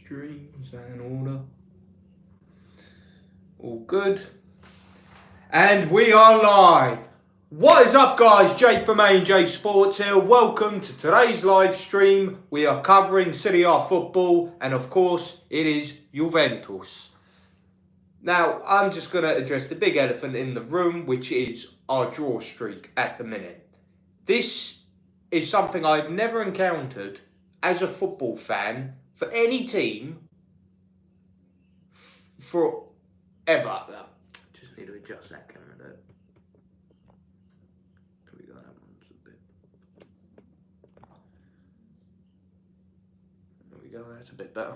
stream, is that in order? All good. And we are live. What is up, guys? Jake from A&J Sports here. Welcome to today's live stream. We are covering Serie A football, and of course, it is Juventus. Now, I'm just going to address the big elephant in the room, which is our draw streak at the minute. This is something I've never encountered as a football fan for any team forever. Just need to adjust that camera there. There we go, that one's a bit. There we go, that's a bit better.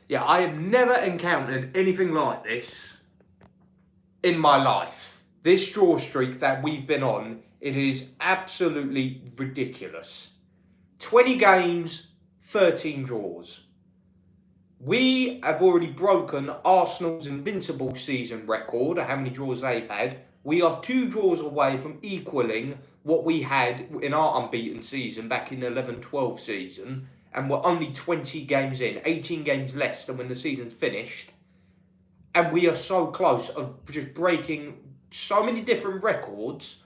Yeah, I have never encountered anything like this in my life. This draw streak that we've been on, it is absolutely ridiculous. 20 games, 13 draws. We have already broken Arsenal's invincible season record, how many draws they've had. We are 2 draws away from equalling what we had in our unbeaten season back in the 11-12 season. And we're only 20 games in, 18 games less than when the season's finished. And we are so close of just breaking so many different records.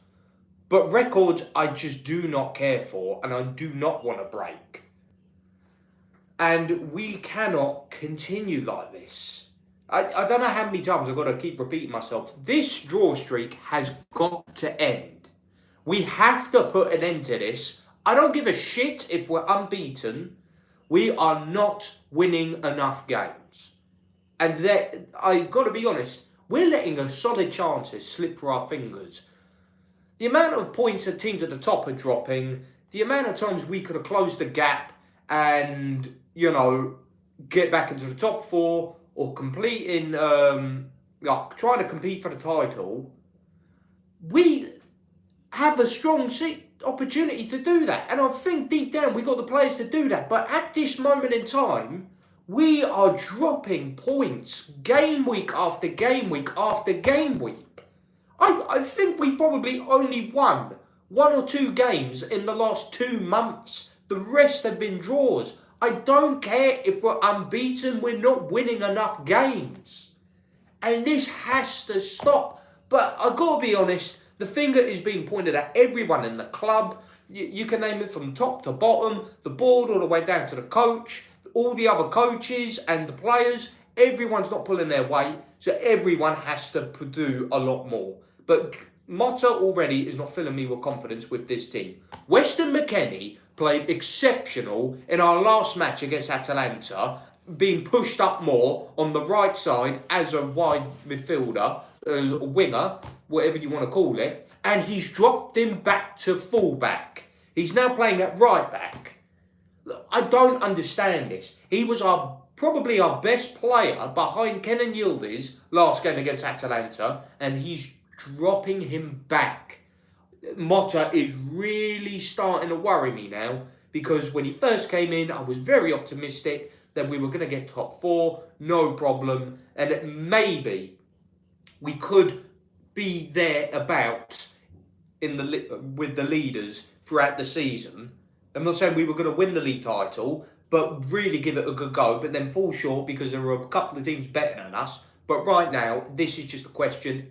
But records I just do not care for and I do not want to break. And we cannot continue like this. I don't know how many times I've got to keep repeating myself. This draw streak has got to end. We have to put an end to this. I don't give a shit if we're unbeaten. We are not winning enough games. And I've got to be honest, we're letting a solid chances slip through our fingers. The amount of points that teams at the top are dropping, the amount of times we could have closed the gap and, you know, get back into the top 4 or completing, trying to compete for the title, we have a strong opportunity to do that. And I think deep down we've got the players to do that. But at this moment in time, we are dropping points game week after game week after game week. I think we've probably only won 1 or 2 games in the last 2 months. The rest have been draws. I don't care if we're unbeaten, we're not winning enough games. And this has to stop. But I've got to be honest, the finger is being pointed at everyone in the club. You can name it from top to bottom, the board all the way down to the coach, all the other coaches and the players. Everyone's not pulling their weight, so everyone has to do a lot more. But Motta already is not filling me with confidence with this team. Weston McKennie played exceptional in our last match against Atalanta, being pushed up more on the right side as a wide midfielder, a winger, whatever you want to call it, and he's dropped him back to fullback. He's now playing at right back. Look, I don't understand this. He was probably our best player behind Kenan Yildiz last game against Atalanta, and he's dropping him back. Motta is really starting to worry me now, because when he first came in, I was very optimistic that we were going to get top 4, no problem, and that maybe we could be thereabouts with the leaders throughout the season. I'm not saying we were going to win the league title, but really give it a good go, but then fall short because there were a couple of teams better than us. But right now, this is just a question,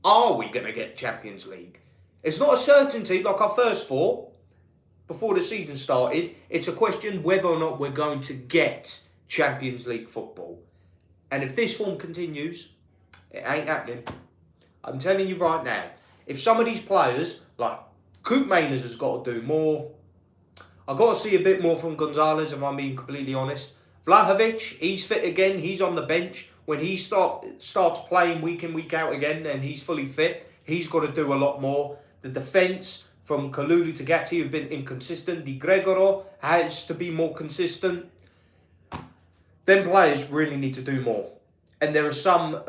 are we going to get Champions League? It's not a certainty like I first thought before the season started. It's a question whether or not we're going to get Champions League football. And if this form continues, it ain't happening. I'm telling you right now. If some of these players, like Coop Mainers has got to do more. I've got to see a bit more from Gonzalez, if I'm being completely honest. Vlahovic, he's fit again. He's on the bench. When he starts playing week in, week out again, and he's fully fit, he's got to do a lot more. The defence from Kalulu to Gatti have been inconsistent. Di Gregoro has to be more consistent. Then players really need to do more. And there are some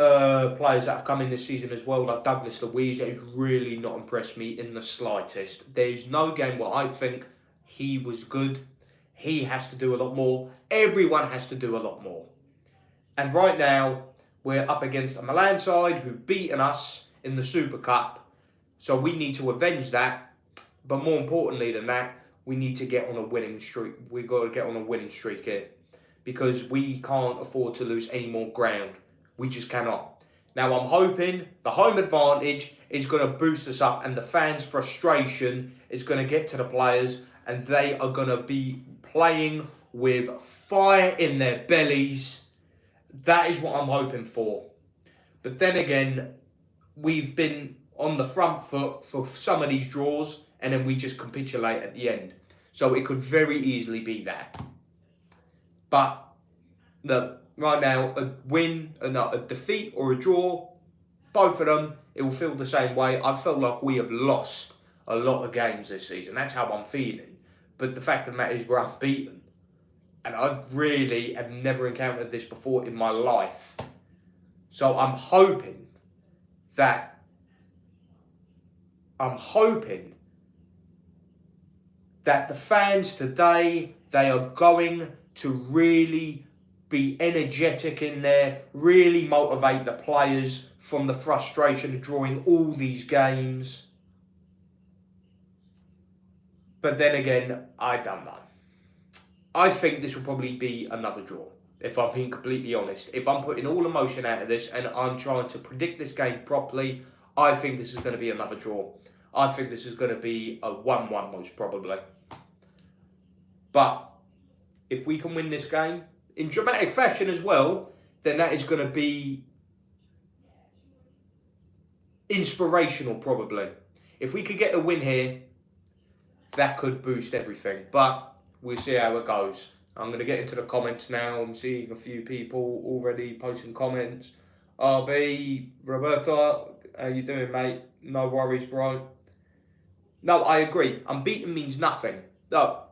players that have come in this season as well, like Douglas Luiz, that has really not impressed me in the slightest. There's no game where I think he was good. He has to do a lot more. Everyone has to do a lot more. And right now, we're up against a Milan side who've beaten us in the Supercup. So we need to avenge that. But more importantly than that, we need to get on a winning streak. We've got to get on a winning streak here. because we can't afford to lose any more ground. We just cannot. Now, I'm hoping the home advantage is going to boost us up and the fans' frustration is going to get to the players and they are going to be playing with fire in their bellies. That is what I'm hoping for. But then again, we've been on the front foot for some of these draws and then we just capitulate at the end. So it could very easily be that. But right now, a win, a defeat or a draw, both of them, it will feel the same way. I felt like we have lost a lot of games this season. That's how I'm feeling. But the fact of the matter is we're unbeaten. And I really have never encountered this before in my life. So I'm hoping that the fans today, they are going to really be energetic in there, really motivate the players from the frustration of drawing all these games. But then again, I don't know. I think this will probably be another draw, if I'm being completely honest. If I'm putting all emotion out of this and I'm trying to predict this game properly, I think this is going to be another draw. I think this is going to be a 1-1 most probably. But if we can win this game in dramatic fashion as well, then that is going to be inspirational probably. If we could get a win here, that could boost everything. But we'll see how it goes. I'm going to get into the comments now. I'm seeing a few people already posting comments. RB, Roberto, how you doing, mate? No worries, bro. No, I agree. Unbeaten means nothing. No.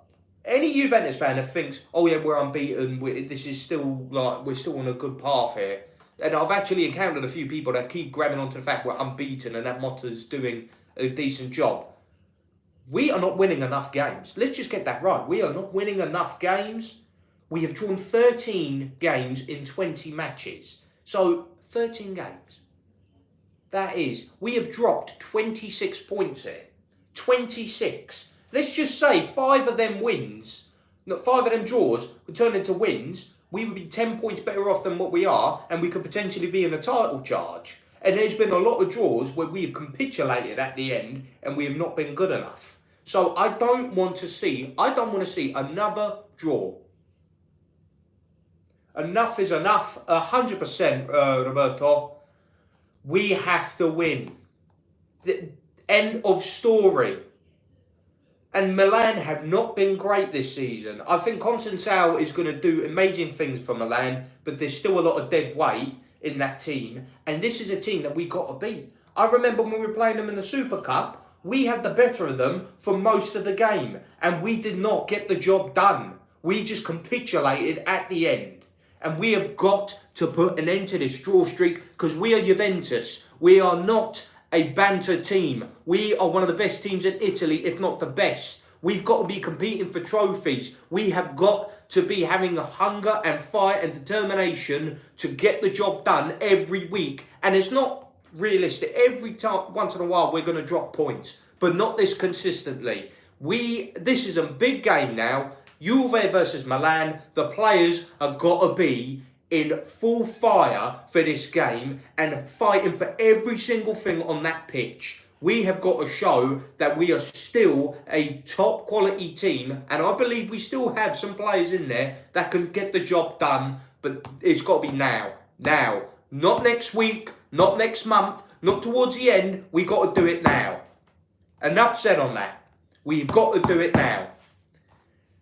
Any Juventus fan that thinks, oh yeah, we're unbeaten, this is still like we're still on a good path here. And I've actually encountered a few people that keep grabbing onto the fact we're unbeaten and that Motta's doing a decent job. We are not winning enough games. Let's just get that right. We are not winning enough games. We have drawn 13 games in 20 matches. So 13 games. That is, we have dropped 26 points here. 26. Let's just say 5 of them wins, 5 of them draws would turn into wins. We would be 10 points better off than what we are, and we could potentially be in a title charge. And there's been a lot of draws where we have capitulated at the end, and we have not been good enough. So I don't want to see another draw. Enough is enough. 100%, Roberto. We have to win. The end of story. And Milan have not been great this season. I think Constantine is going to do amazing things for Milan, but there's still a lot of dead weight in that team. And this is a team that we got to beat. I remember when we were playing them in the Supercup, we had the better of them for most of the game. And we did not get the job done. We just capitulated at the end. And we have got to put an end to this draw streak because we are Juventus. We are not a banter team. We are one of the best teams in Italy, if not the best. We've got to be competing for trophies. We have got to be having a hunger and fight and determination to get the job done every week. And it's not realistic. Every time, once in a while, we're going to drop points, but not this consistently. This is a big game now. Juve versus Milan. The players have got to be in full fire for this game and fighting for every single thing on that pitch. We have got to show that we are still a top quality team, and I believe we still have some players in there that can get the job done, but it's got to be now. Now. Not next week, not next month, not towards the end. We got to do it now. Enough said on that. We've got to do it now.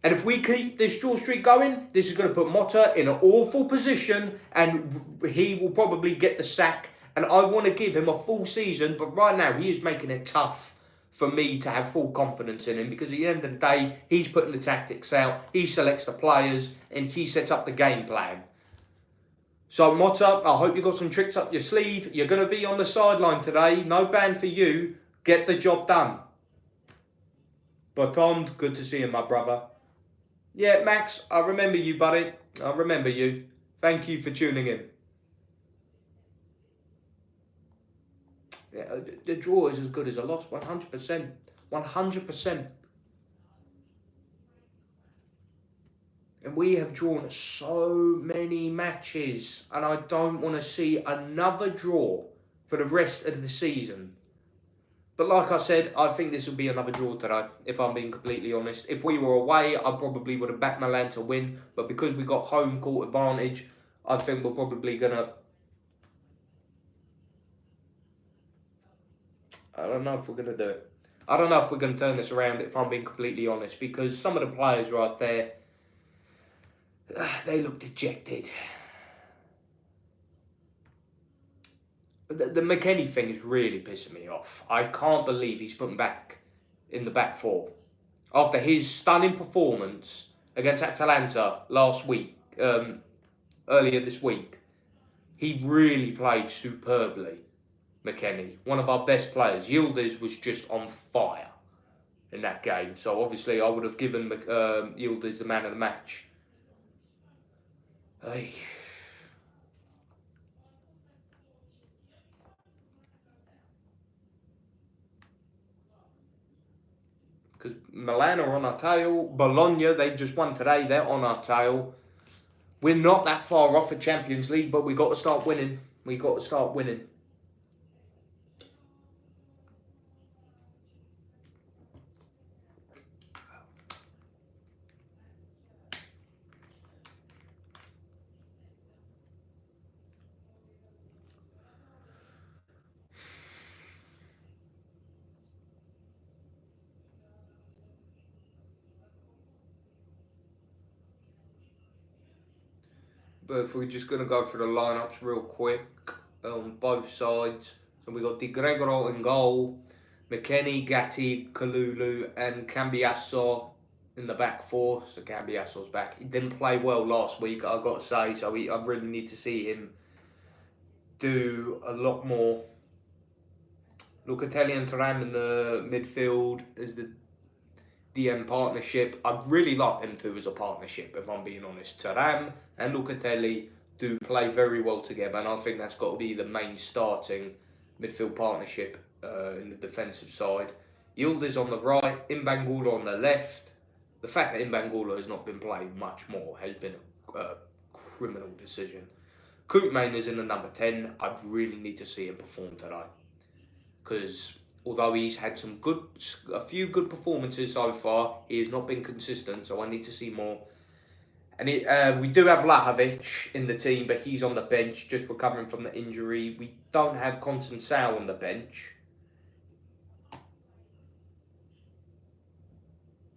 And if we keep this draw streak going, this is going to put Motta in an awful position and he will probably get the sack. And I want to give him a full season, but right now he is making it tough for me to have full confidence in him because at the end of the day, he's putting the tactics out, he selects the players and he sets up the game plan. So Motta, I hope you got some tricks up your sleeve. You're going to be on the sideline today. No ban for you. Get the job done. Bertrand, good to see you, my brother. Yeah, Max, I remember you, buddy. I remember you. Thank you for tuning in. Yeah, the draw is as good as a loss, 100%. 100%. And we have drawn so many matches, and I don't want to see another draw for the rest of the season. But like I said, I think this will be another draw today, if I'm being completely honest. If we were away, I probably would have backed Milan to win. But because we got home court advantage, I think we're probably going to... I don't know if we're going to do it. I don't know if we're going to turn this around, if I'm being completely honest. Because some of the players right there, they look dejected. The McKennie thing is really pissing me off. I can't believe he's put him back in the back four. After his stunning performance against Atalanta last week, earlier this week, he really played superbly, McKennie. One of our best players. Yildiz was just on fire in that game. So obviously I would have given Yildiz the man of the match. Hey. Because Milan are on our tail. Bologna, they just won today. They're on our tail. We're not that far off the Champions League, but we got to start winning. We got to start winning. But if we're just going to go through the lineups real quick on both sides. So we got Di Gregorio in goal, McKennie, Gatti, Kalulu, and Cambiasso in the back four. So Cambiasso's back. He didn't play well last week, I've got to say. So I really need to see him do a lot more. Locatelli and Thuram in the midfield as the DM partnership. I really like them two as a partnership, if I'm being honest. Thuram and Locatelli do play very well together, and I think that's got to be the main starting midfield partnership in the defensive side. Yildiz on the right, Imbangula on the left. The fact that Imbangula has not been playing much more has been a criminal decision. Koopman is in the number 10. I really need to see him perform today, because although he's had a few good performances so far, he has not been consistent, so I need to see more. And we do have Lahovic in the team, but he's on the bench, just recovering from the injury. We don't have Constantine on the bench.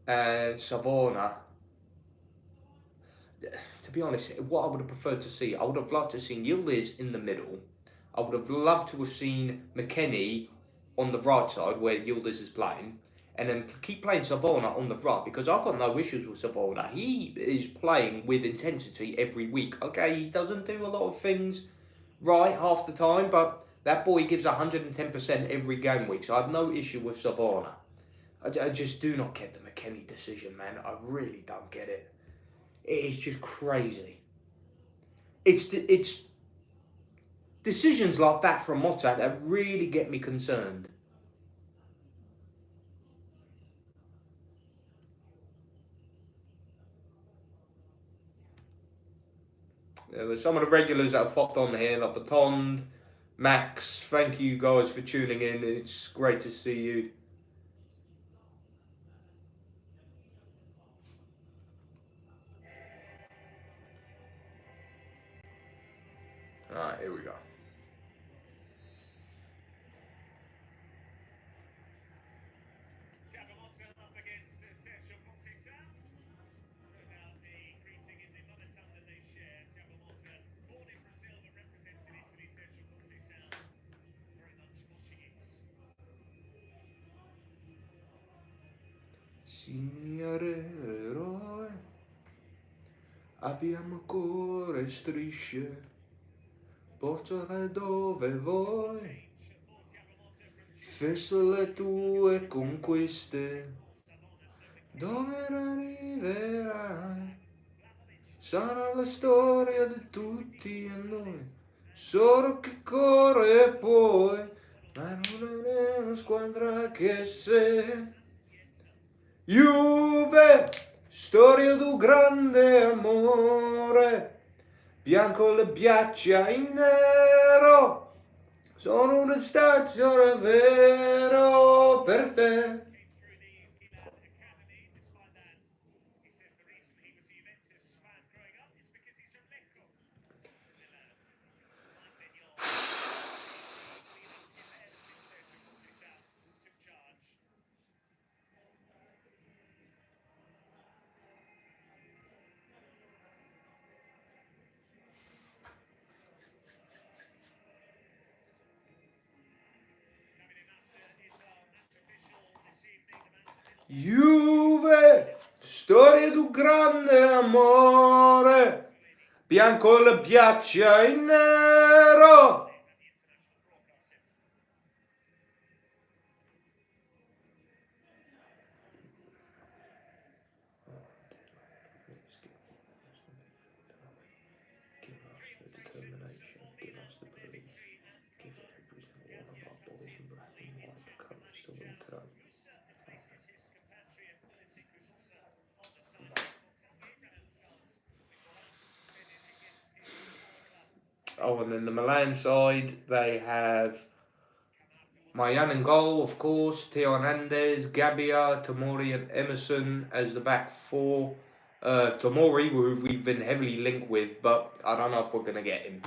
And Savona. To be honest, what I would have preferred to see, I would have loved to have seen Yildiz in the middle. I would have loved to have seen McKennie on the right side where Yildiz is playing, and then keep playing Savona on the right, because I've got no issues with Savona. He is playing with intensity every week. Okay, he doesn't do a lot of things right half the time, but that boy gives 110% every game week, so I have no issue with Savona. I just do not get the McKennie decision, man. I really don't get it. It is just crazy. It's decisions like that from Motta that really get me concerned. Some of the regulars that have popped on here, like Batond, Max, thank you guys for tuning in. It's great to see you. Alright, here we go. Signore eroe, abbiamo cuore strisce, portare dove vuoi, fesso le tue conquiste, dove arriverai, sarà la storia di tutti e noi, solo che corre poi, ma non è una squadra che se... Juve, storia di un grande amore, bianco le ghiaccia in nero, sono una stagione vero per te. Juve, storia di un grande amore, bianco le ghiaccia in nero. Oh, and then the Milan side, they have Milan in goal, of course, Theo Hernandez, Gabbia, Tomori and Emerson as the back four. Tomori, who we've been heavily linked with, but I don't know if we're going to get him.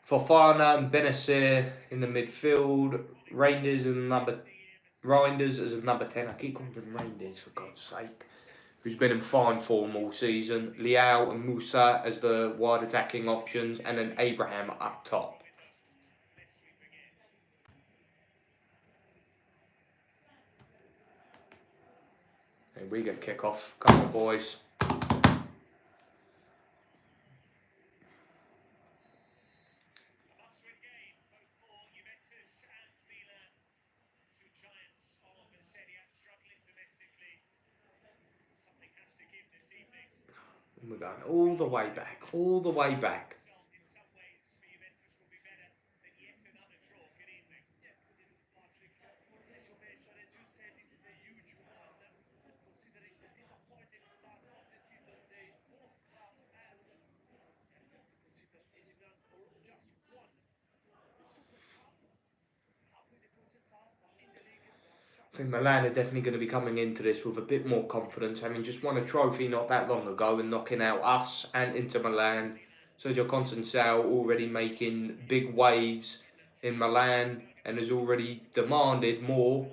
Fofana and Benacer in the midfield. Reinders as a number 10. I keep calling them Reinders, for God's sake. Who's been in fine form all season. Liao and Musa as the wide attacking options, and then Abraham up top. And we get kick off. Come on, boys. And we're going all the way back, all the way back. I think Milan are definitely going to be coming into this with a bit more confidence, having just won a trophy not that long ago and knocking out us and Inter Milan. Sergio Conceição already making big waves in Milan and has already demanded more,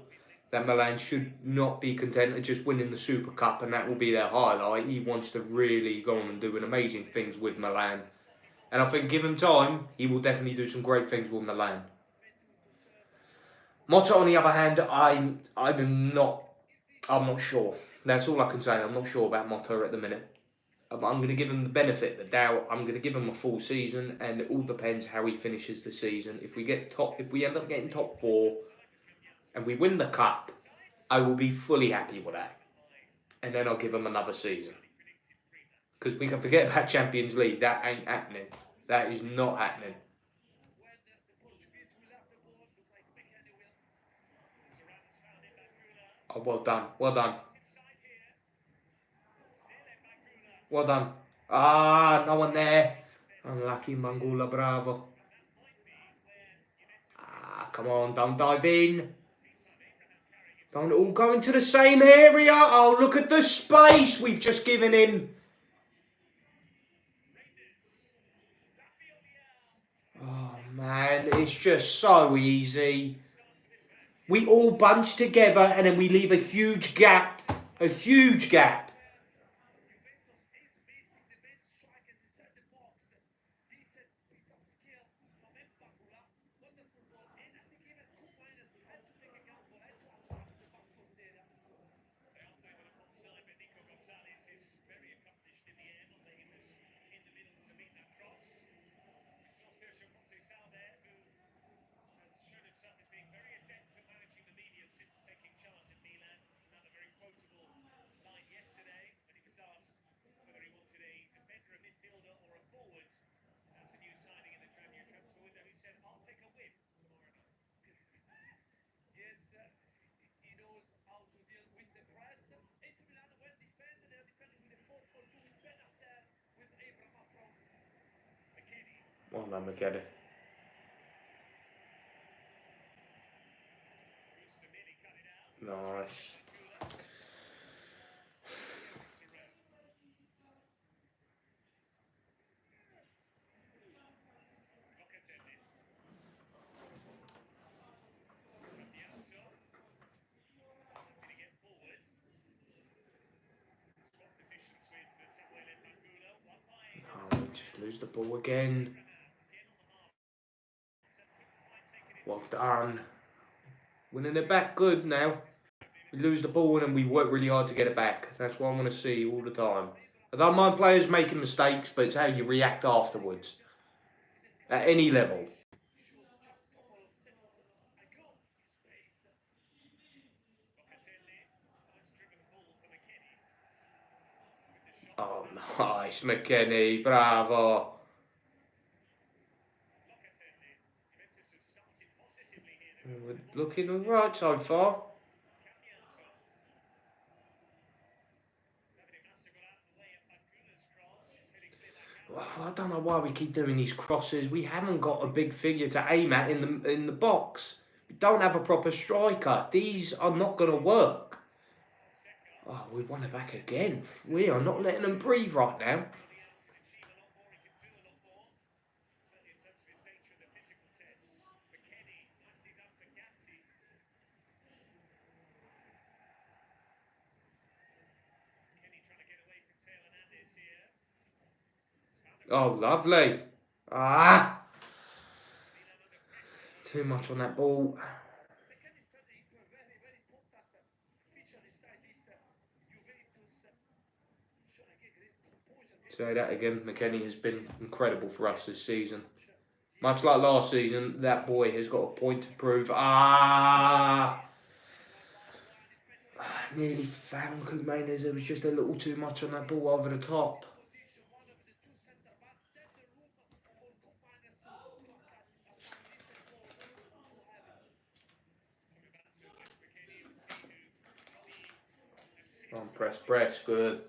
that Milan should not be content with just winning the Supercup and that will be their highlight. He wants to really go on and do amazing things with Milan. And I think given time, he will definitely do some great things with Milan. Motta, on the other hand, I'm not sure. That's all I can say. I'm not sure about Motta at the minute. I'm going to give him the benefit of the doubt. I'm going to give him a full season, and it all depends how he finishes the season. If we end up getting top 4, and we win the cup, I will be fully happy with that. And then I'll give him another season. Because we can forget about Champions League. That ain't happening. That is not happening. Oh, well done. Well done. Well done. Ah, no one there. Unlucky Mangula, bravo. Ah, come on, don't dive in. Don't all go into the same area. Oh, look at the space we've just given him. Oh, man, it's just so easy. We all bunch together and then we leave a huge gap. A huge gap. Well done, McKenny. Nice. Oh, we just lose the ball again. Well done. Winning it back good now. We lose the ball and then we work really hard to get it back. That's what I want to see all the time. I don't mind players making mistakes, but it's how you react afterwards. At any level. Oh, nice, McKenny. Bravo. We're looking all right so far. I don't know why we keep doing these crosses. We haven't got a big figure to aim at in the box. We don't have a proper striker. These are not going to work. Oh, we won it back again. We are not letting them breathe right now. Oh, lovely. Ah! Too much on that ball. Say that again. McKenny has been incredible for us this season. Much like last season, that boy has got a point to prove. Ah! Nearly found Koopmeiners. There was just a little too much on that ball over the top. On press, good.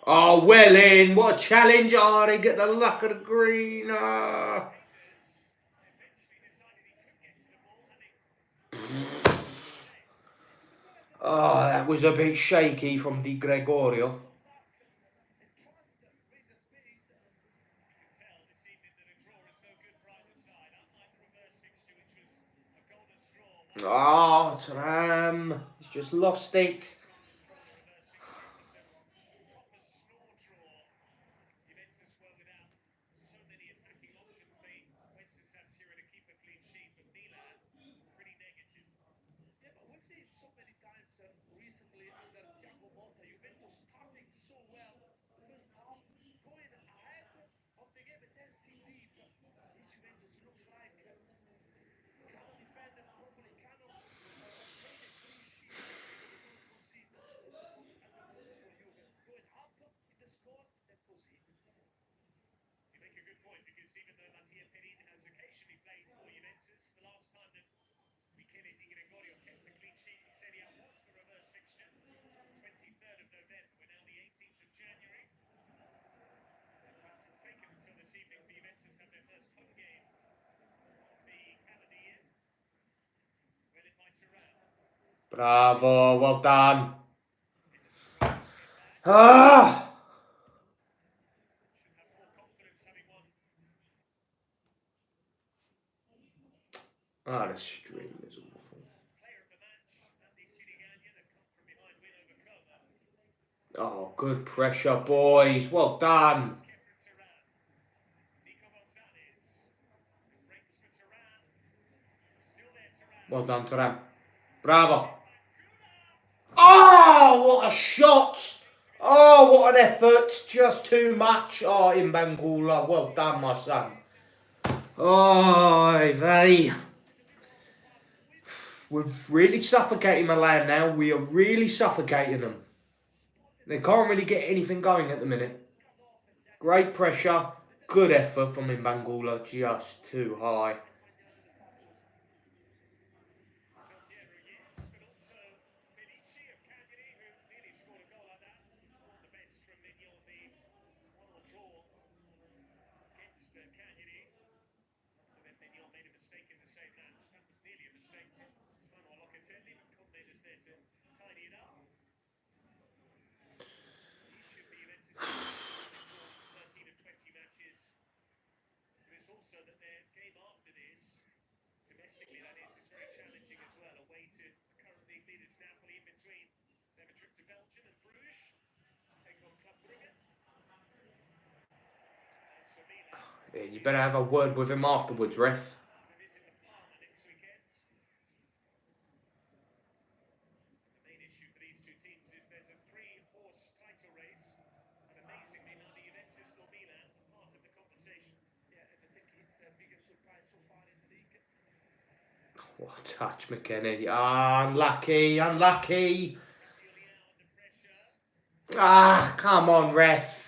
Oh, well in. What a challenge. Oh, they get the luck of the green. Oh, that was a bit shaky from Di Gregorio. Oh, Tram. He's just lost it. Bravo, well done. Ah! Oh, the stream is awful. Oh, good pressure, boys. Well done. Well done, Turan. Bravo. Oh, what a shot. Oh, what an effort. Just too much. Oh, Imbangula. Well done, my son. Oh, they... We're really suffocating Milan now. We are really suffocating them. They can't really get anything going at the minute. Great pressure. Good effort from Imbangula. Just too high. Yeah, you better have a word with him afterwards, ref. What a touch, McKennie. Ah, unlucky, unlucky. Ah, come on, ref.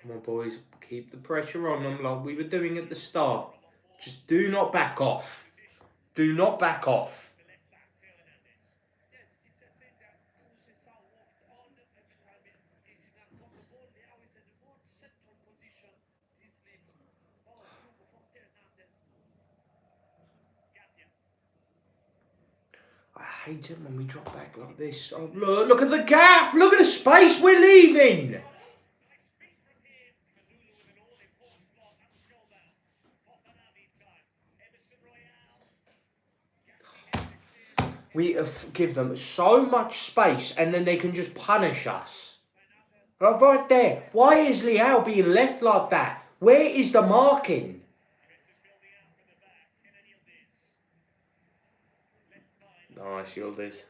Come on, boys. Keep the pressure on them like we were doing at the start. Just do not back off. Do not back off. I hate it when we drop back like this. Oh, look at the gap. Look at the space we're leaving. We give them so much space and then they can just punish us. Right there. Why is Leao being left like that? Where is the marking? Nice, Yildiz.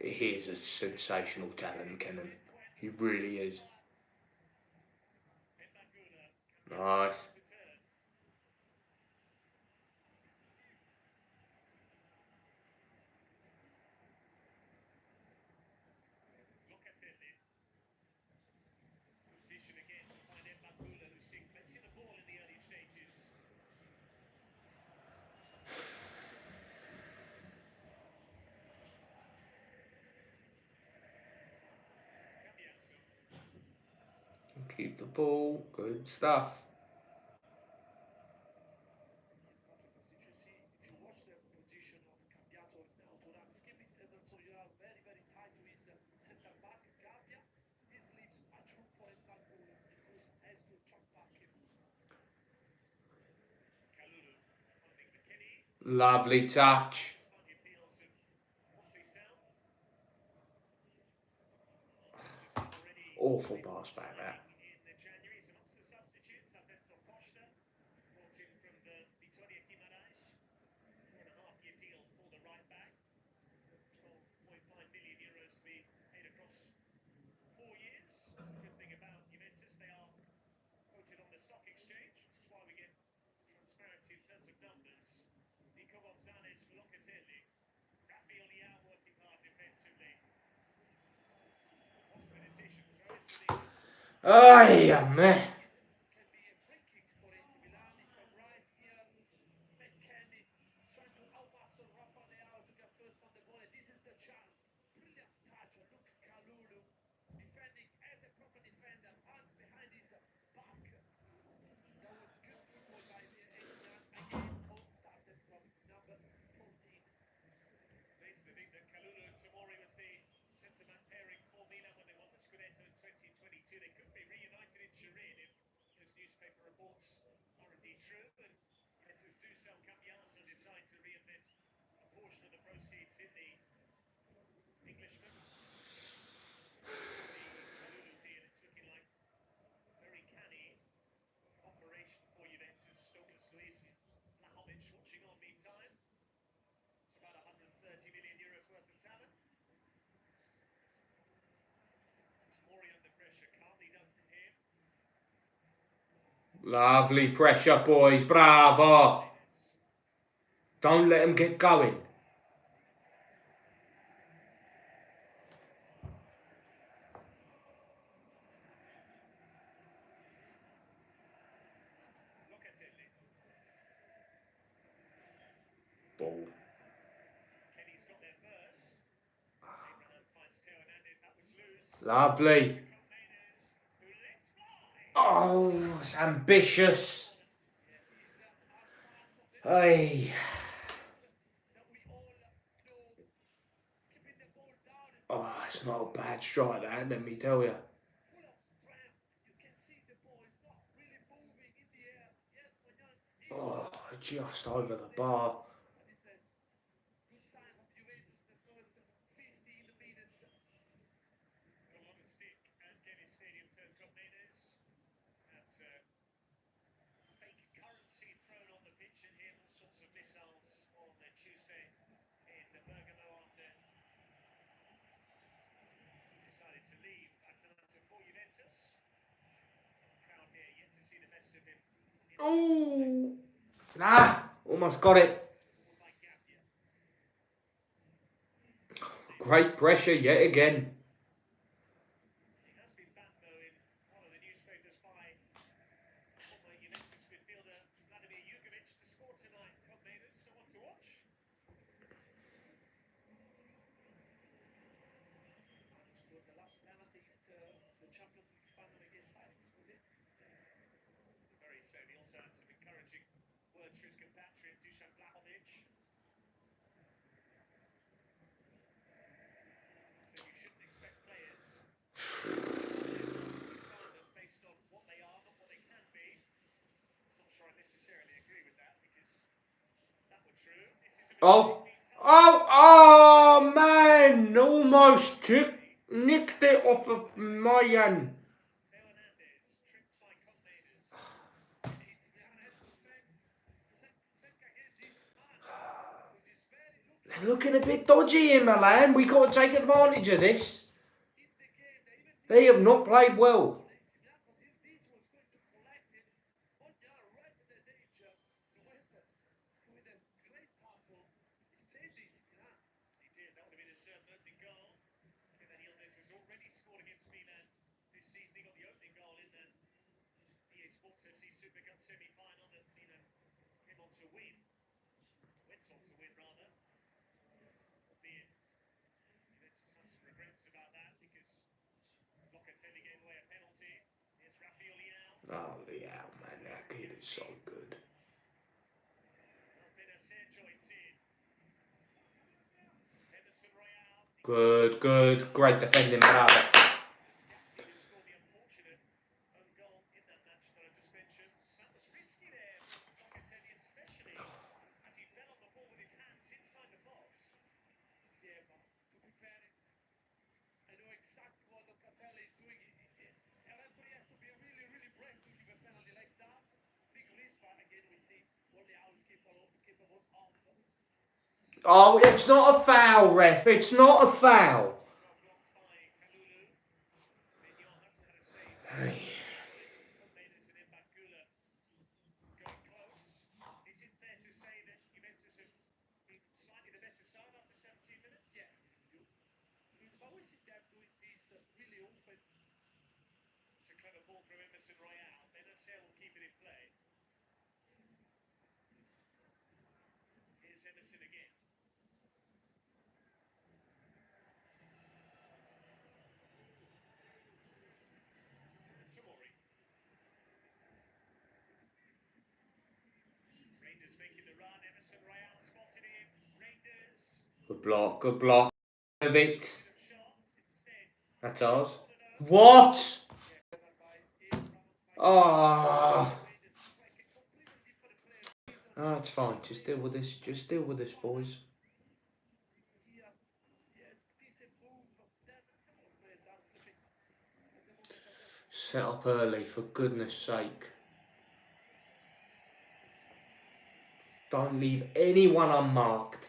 He is a sensational talent, Kenan. He really is. Nice. Keep the ball. Good stuff. Lovely touch. Awful pass back there. Ay, man. Lovely pressure, boys. Bravo. Don't let them get going. Ball. Lovely. Oh, it's ambitious. Hey. Oh, it's not a bad strike, that, let me tell you. Oh, just over the bar. Oh, nah, almost got it. Great pressure yet again. Oh, oh, man, almost nicked it off of my hand. They're looking a bit dodgy in Milan. We got to take advantage of this. They have not played well. Oh, yeah, man, that kid is so good. Good, good. Great defending, bravo. Oh, it's not a foul, ref. It's not a foul. Hey. Good block, good block. Of it. That's ours. What? Oh. Oh, it's fine. Just deal with this. Just deal with this, boys. Set up early, for goodness sake. Don't leave anyone unmarked.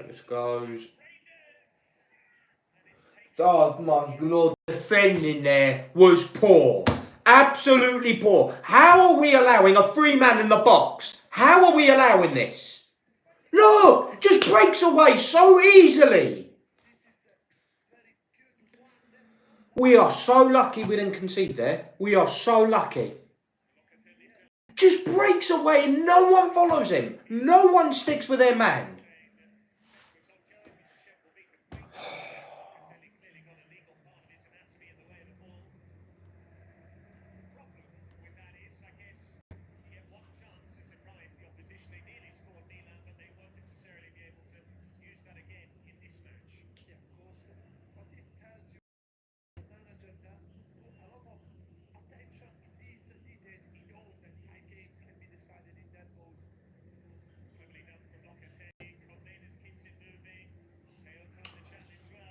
This goes. Oh my lord, defending there was poor. Absolutely poor. How are we allowing a free man in the box? How are we allowing this? Look, just breaks away so easily. We are so lucky we didn't concede there. We are so lucky. Just breaks away and no one follows him. No one sticks with their man.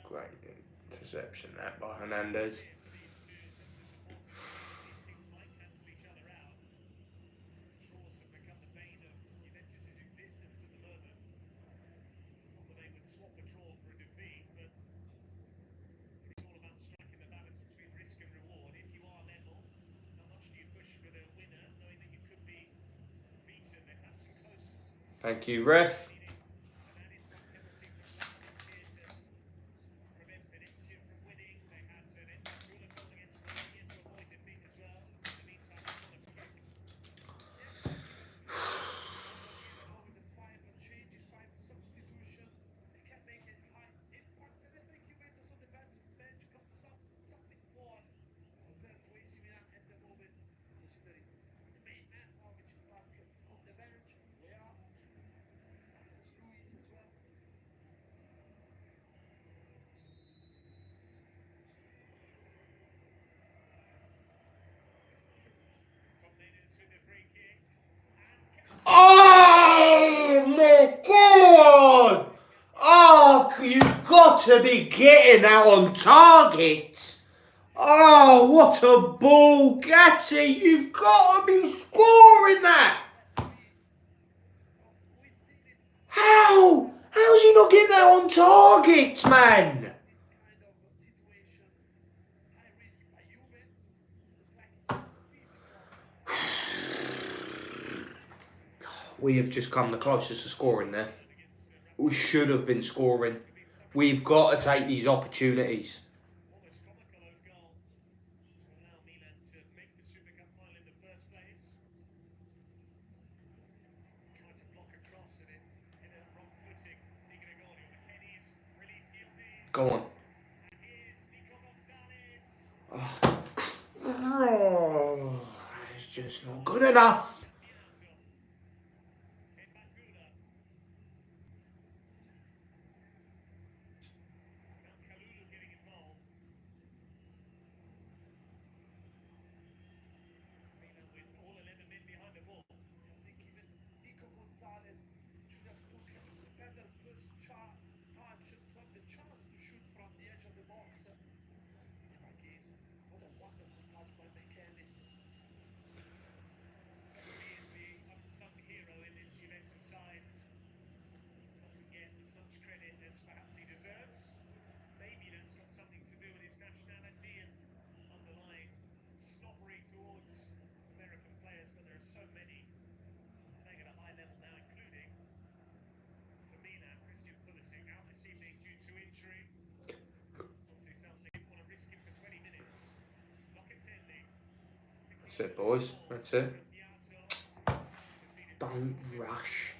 Great interception that by Hernandez. Thank you, ref. Oh my god! Oh, you've got to be getting that on target. Oh, what a ball, Gatti! You've got to be scoring that. How? How's he not getting that on target, man? We have just come the closest to scoring there. We should have been scoring. We've got to take these opportunities. Go on. Oh, it's just not good enough. That's it, boys. That's it. Don't rush.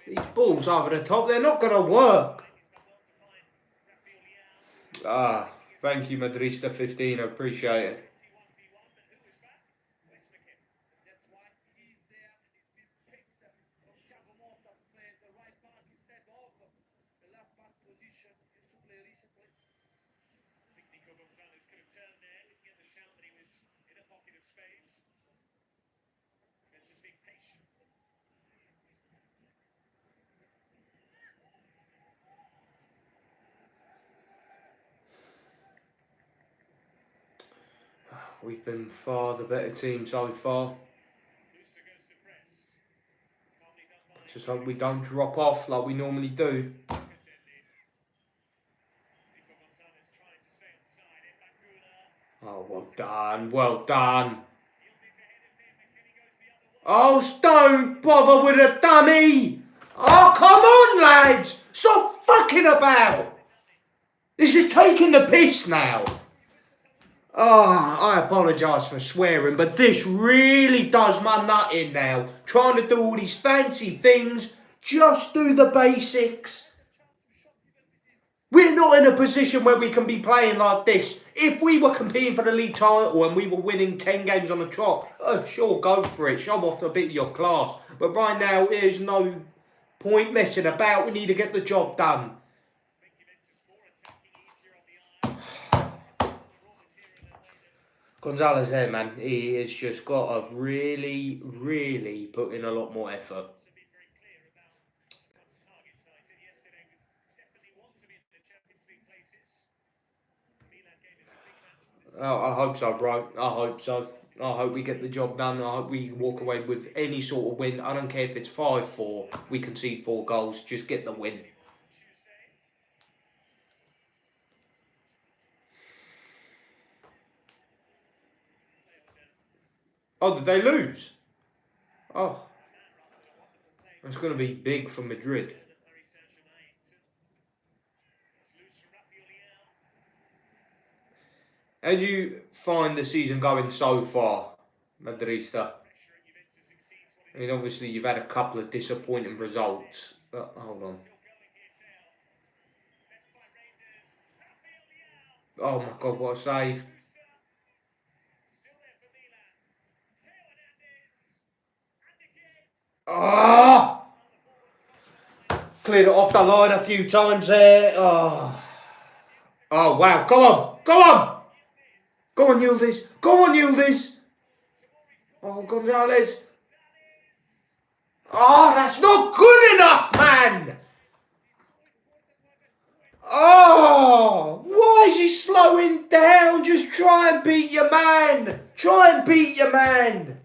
These balls over the top, they're not going to work. Ah, thank you, Madrista15. I appreciate it. We've been far the better team so far. Just hope we don't drop off like we normally do. Oh, well done, well done. Oh, don't bother with a dummy. Oh, come on, lads. Stop fucking about. This is taking the piss now. Oh, I apologise for swearing, but this really does my nut in now. Trying to do all these fancy things, just do the basics. We're not in a position where we can be playing like this. If we were competing for the league title and we were winning 10 games on the trot, oh, sure, go for it. Show off a bit of your class. But right now, there's no point messing about. We need to get the job done. Gonzalez there, man. He has just got to really, really put in a lot more effort. Oh, I hope so, bro. I hope so. I hope we get the job done. I hope we walk away with any sort of win. I don't care if it's 5-4. We concede 4 goals. Just get the win. Oh, did they lose? Oh. That's going to be big for Madrid. How do you find the season going so far, Madrista? I mean, obviously, you've had a couple of disappointing results. But, hold on. Oh, my God, what a save. Oh! Cleared it off the line a few times there. Oh, oh wow. Go on. Go on. Go on, Yildiz. Go on, Yildiz. Oh, Gonzalez. Oh, that's not good enough, man. Oh, why is he slowing down? Just try and beat your man. Try and beat your man.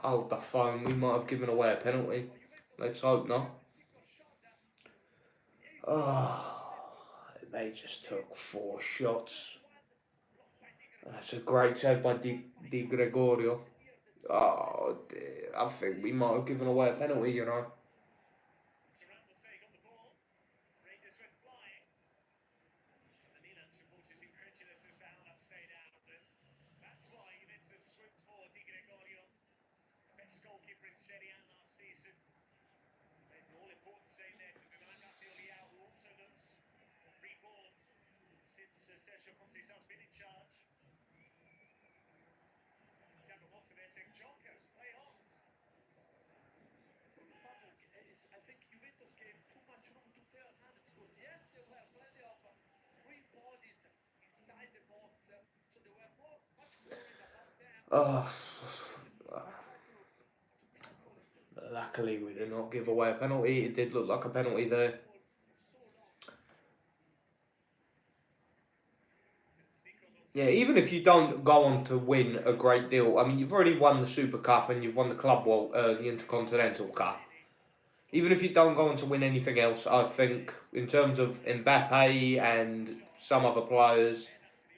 Oh, the phone. We might have given away a penalty. Let's hope not. Oh, they just took 4 shots. That's a great save by Di Gregorio. Oh, dear. I think we might have given away a penalty, you know. Oh, luckily we did not give away a penalty. It did look like a penalty there. Yeah, even if you don't go on to win a great deal, I mean, you've already won the Supercup and you've won the Club World, the Intercontinental Cup. Even if you don't go on to win anything else, I think in terms of Mbappe and some other players,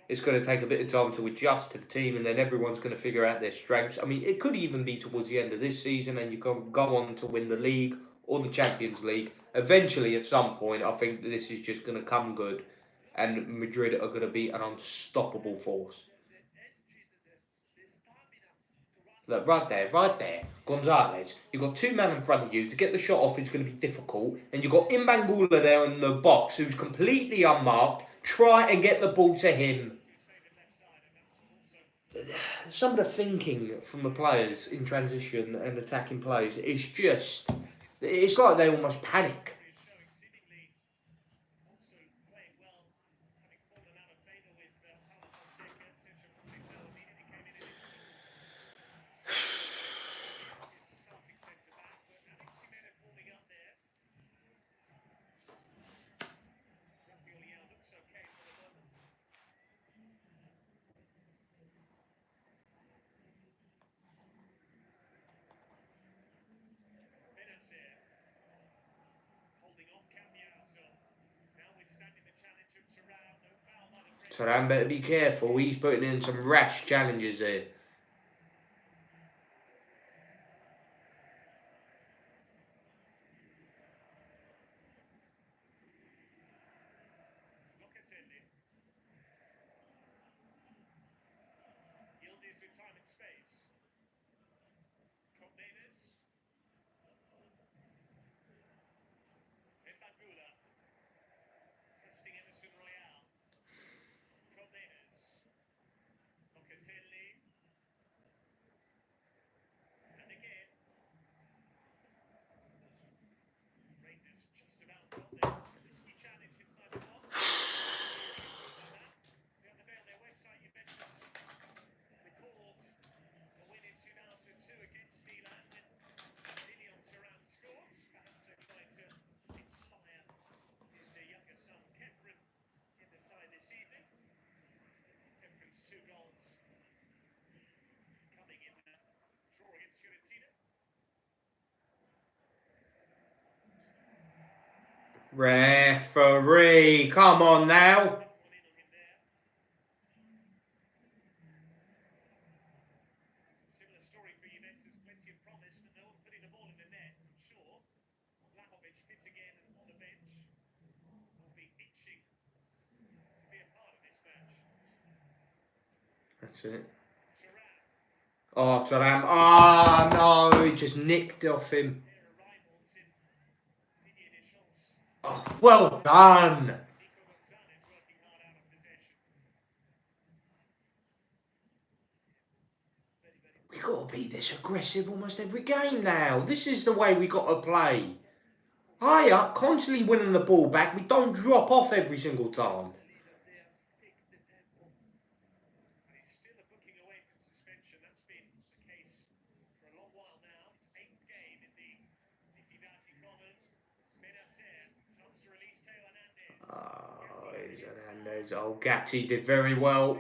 it's going to take a bit of time to adjust to the team, and then everyone's going to figure out their strengths. I mean, it could even be towards the end of this season, and you can go on to win the league or the Champions League. Eventually, at some point, I think this is just going to come good, and Madrid are going to be an unstoppable force. Look, right there, Gonzalez. You've got two men in front of you. To get the shot off is going to be difficult. And you've got Imbangula there in the box, who's completely unmarked. Try and get the ball to him. Some of the thinking from the players in transition and attacking plays is just... It's like they almost panic. Turan better be careful. He's putting in some rash challenges there. Referee, come on now. That's it. Oh, Turan. Oh, no, he just nicked off him. Oh, well done. We've got to be this aggressive almost every game now. This is the way we got to play. High up, constantly winning the ball back. We don't drop off every single time. Oh, Gatti did very well.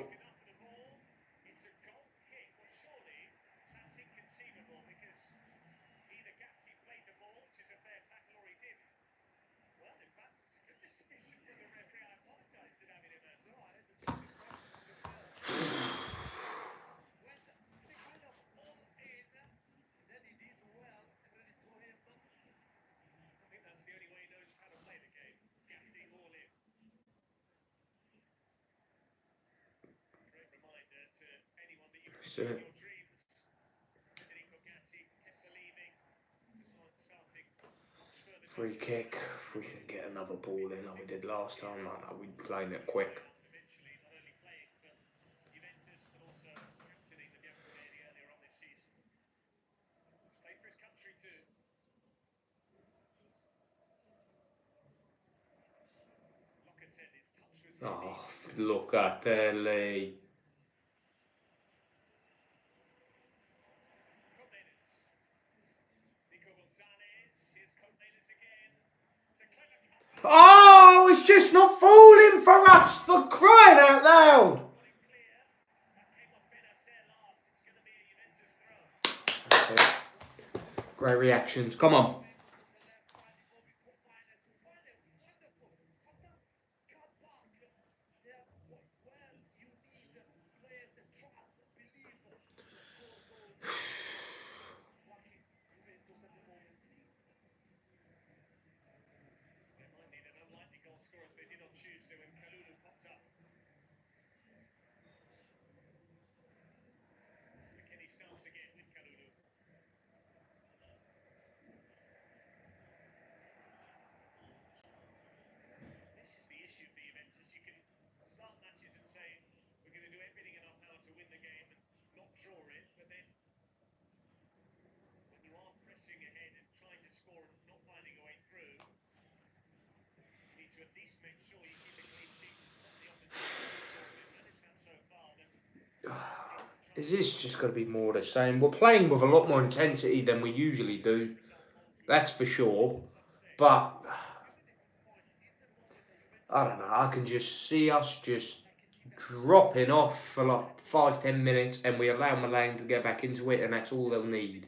So, free kick. If we can get another ball in like we did last time, I know we're playing it quick. Oh, look at Della. Oh, it's just not falling for us, for crying out loud. Great reactions. Come on. Is this just going to be more the same? We're playing with a lot more intensity than we usually do. That's for sure. But I don't know. I can just see us just dropping off for like 5-10 minutes, and we allow Milan to get back into it, and that's all they'll need.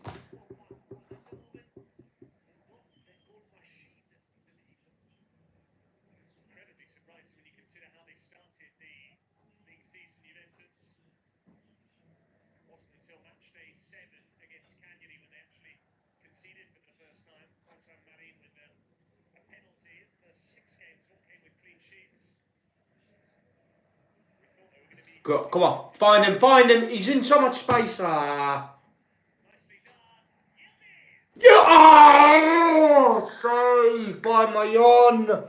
Go, come on, find him. He's in so much space. Yeah! Oh, save by Milan.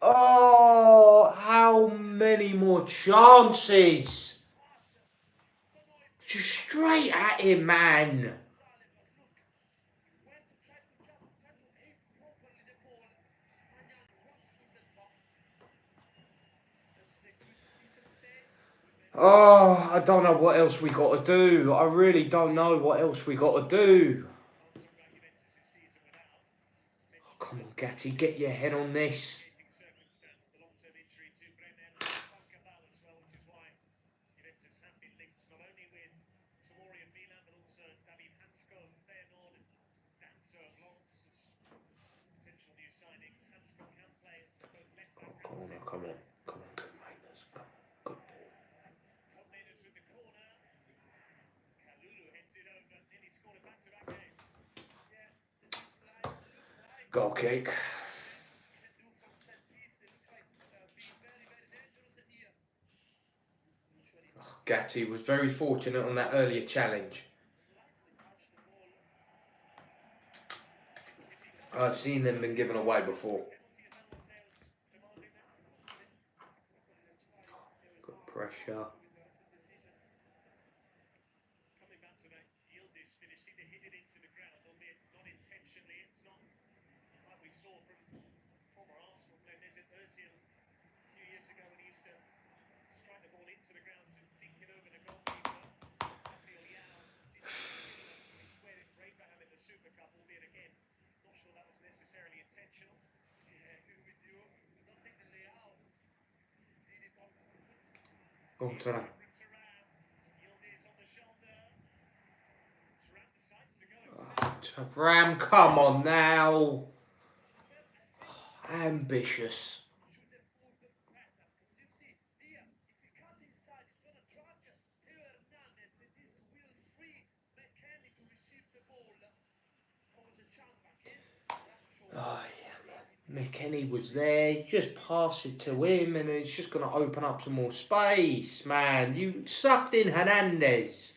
Oh, how many more chances? Just straight at him, man. Oh, I don't know what else we got to do. I really don't know what else we got to do. Oh, come on, Gatti, get your head on this. Come on. Good maintenance. Good ball. Goal kick. Gatti was very fortunate on that earlier challenge. I've seen them been given away before. Good pressure. Contro. Ram, come on now. Ambitious. Oh, yeah. McKennie was there, just pass it to him and it's just going to open up some more space, man. You sucked in Hernandez.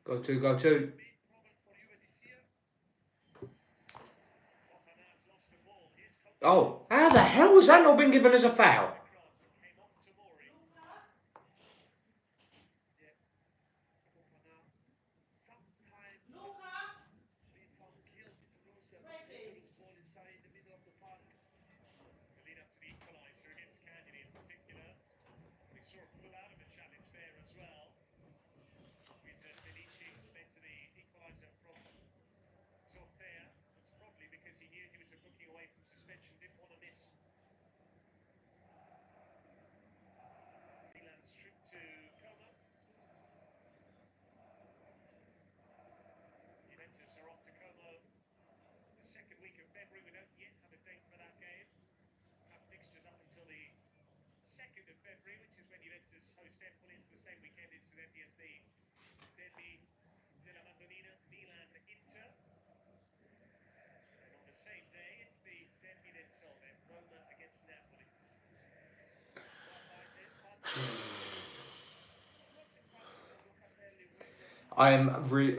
Go to. Oh, how the hell has that not been given as a foul?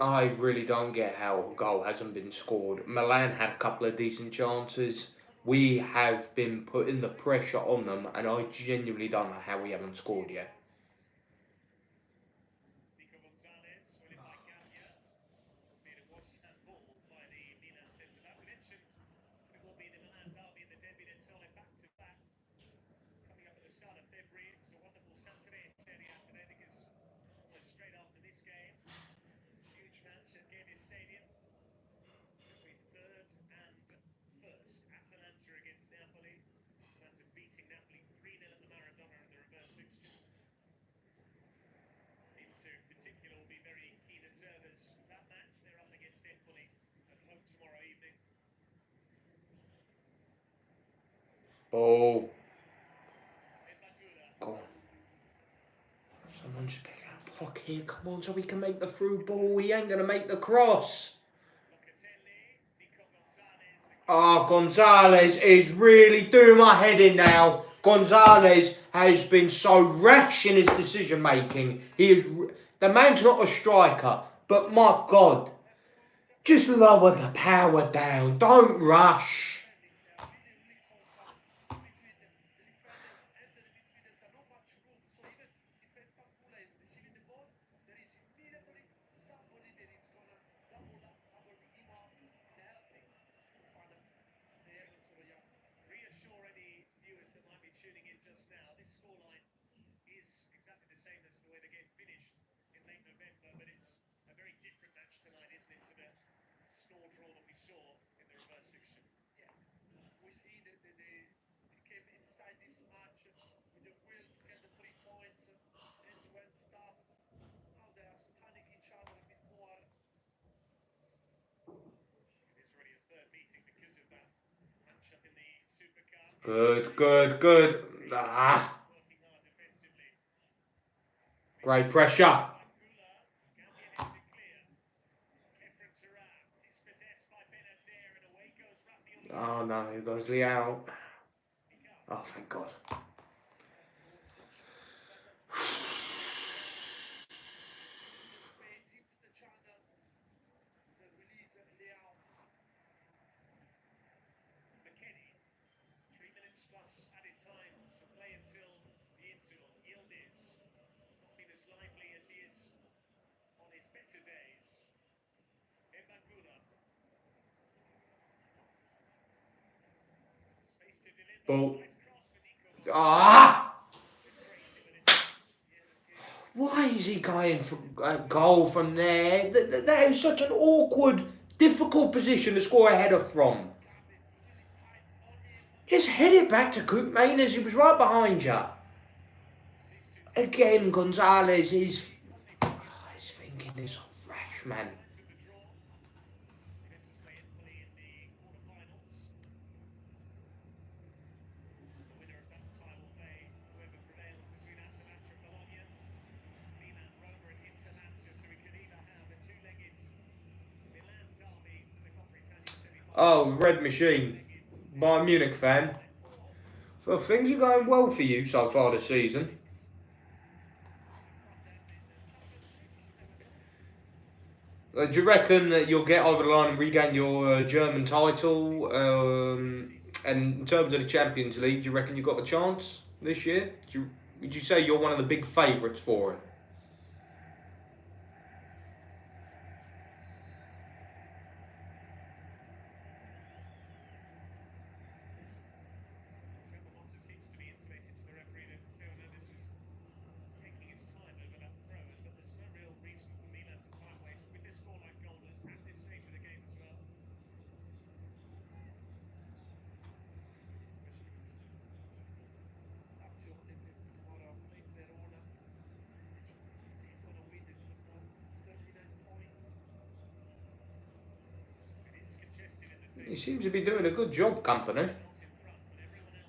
I really don't get how a goal hasn't been scored. Milan had a couple of decent chances. We have been putting the pressure on them, and I genuinely don't know how we haven't scored yet. Ball. Go on. Someone just pick up block here. Come on, so we can make the through ball. We ain't going to make the cross. Oh, Gonzalez is really doing my head in now. Gonzalez has been so rash in his decision making. The man's not a striker, but my God, just lower the power down. Don't rush. Good. Ah. Great pressure. Oh no, here goes Leao. Oh, thank God. Ball. Ah! Why is he going for a goal from there? That is such an awkward, difficult position to score a header from. Just head it back to Coop Mainers. He was right behind you. Again, Gonzalez is... he's thinking this rash, man. Oh, Red Machine. Bayern Munich fan. So things are going well for you so far this season. Do you reckon that you'll get over the line and regain your German title? And in terms of the Champions League, do you reckon you've got a chance this year? Would you say you're one of the big favourites for it? He seems to be doing a good job, company.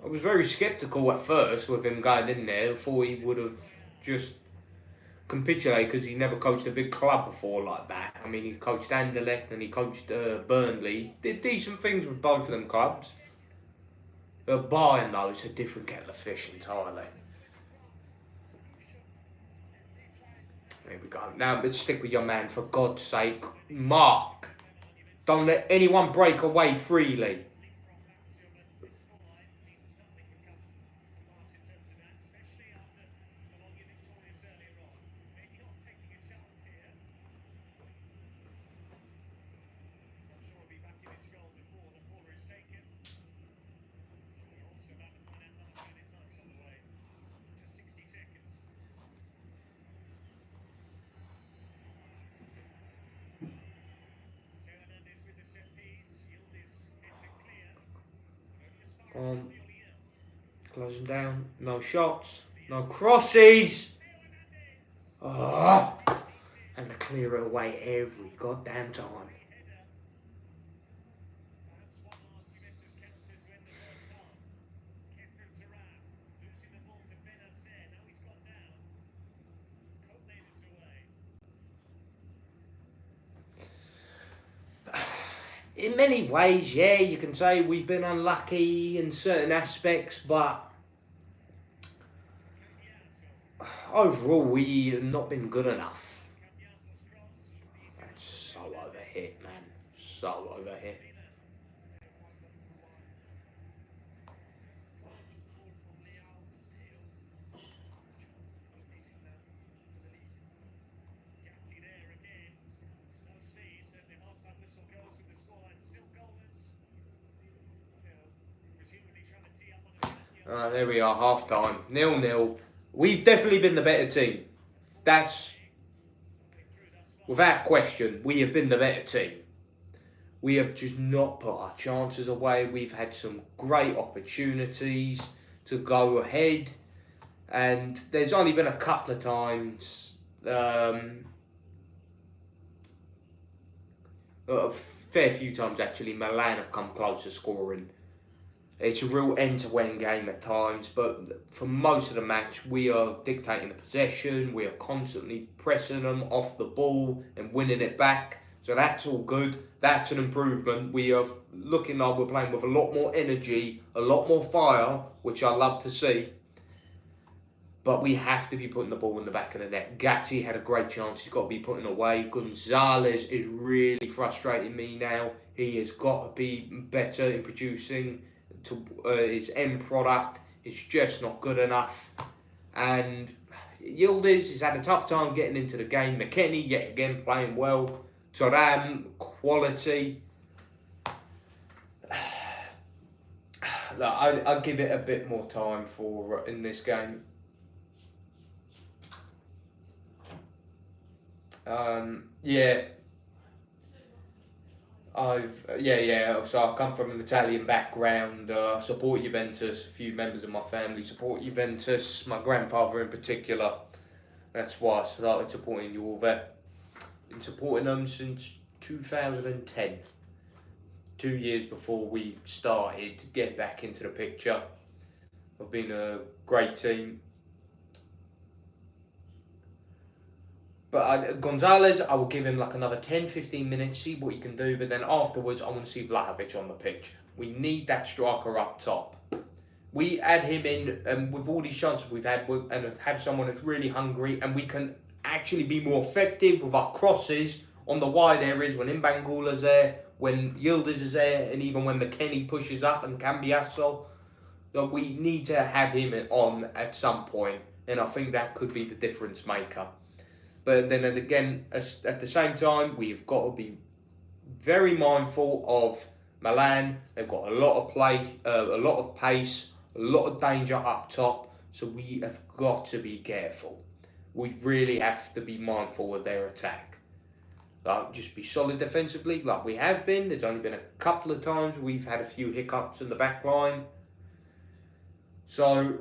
I was very sceptical at first with him going in there. I thought he would have just capitulate because he never coached a big club before like that. I mean, he coached Anderlecht and he coached Burnley. Did decent things with both of them clubs. Bayern, though, it's a different kettle of fish entirely. There we go. Now, let's stick with your man, for God's sake. Mark. Don't let anyone break away freely. Close him down. No shots. No crosses. Oh, and to clear it away every goddamn time. In many ways, yeah, you can say we've been unlucky in certain aspects, but overall, we have not been good enough. That's so overhit, man. So overhit. There we are, half time. 0-0. We've definitely been the better team. That's, without question, we have been the better team. We have just not put our chances away. We've had some great opportunities to go ahead. And there's only been a couple of times, a fair few times actually, Milan have come close to scoring. It's a real end-to-end game at times, but for most of the match, we are dictating the possession. We are constantly pressing them off the ball and winning it back. So that's all good. That's an improvement. We are looking like we're playing with a lot more energy, a lot more fire, which I love to see. But we have to be putting the ball in the back of the net. Gatti had a great chance. He's got to be putting away. Gonzalez is really frustrating me now. He has got to be better in producing to his end product. It's just not good enough. And Yildiz has had a tough time getting into the game. McKennie, yet again, playing well. Thuram, quality. Look, I'll give it a bit more time for in this game. Yeah. So I come from an Italian background. Support Juventus. A few members of my family support Juventus. My grandfather in particular. That's why I started supporting Juve. Been supporting them since 2010. 2 years before we started to get back into the picture. I've been a great team. But Gonzalez, I will give him like another 10-15 minutes, see what he can do. But then afterwards, I want to see Vlahovic on the pitch. We need that striker up top. We add him in with all these chances we've had and have someone that's really hungry. And we can actually be more effective with our crosses on the wide areas when Imbangula's there, when Yildiz is there, and even when McKennie pushes up and Cambiasso. So we need to have him on at some point. And I think that could be the difference maker. But then again, at the same time, we've got to be very mindful of Milan. They've got a lot of play, a lot of pace, a lot of danger up top. So we have got to be careful. We really have to be mindful of their attack. Just be solid defensively like we have been. There's only been a couple of times we've had a few hiccups in the back line. So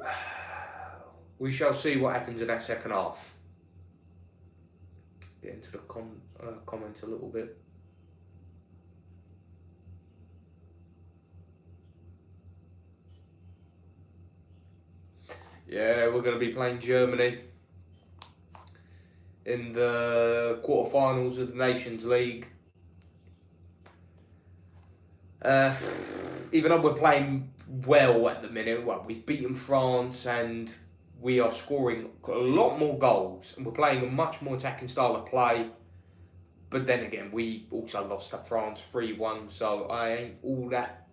we shall see what happens in that second half. Get into the comments a little bit. Yeah, we're going to be playing Germany. in the quarterfinals of the Nations League. Even though we're playing well at the minute, well, we've beaten France and we are scoring a lot more goals and we're playing a much more attacking style of play. But then again, we also lost to France 3-1, so I ain't all that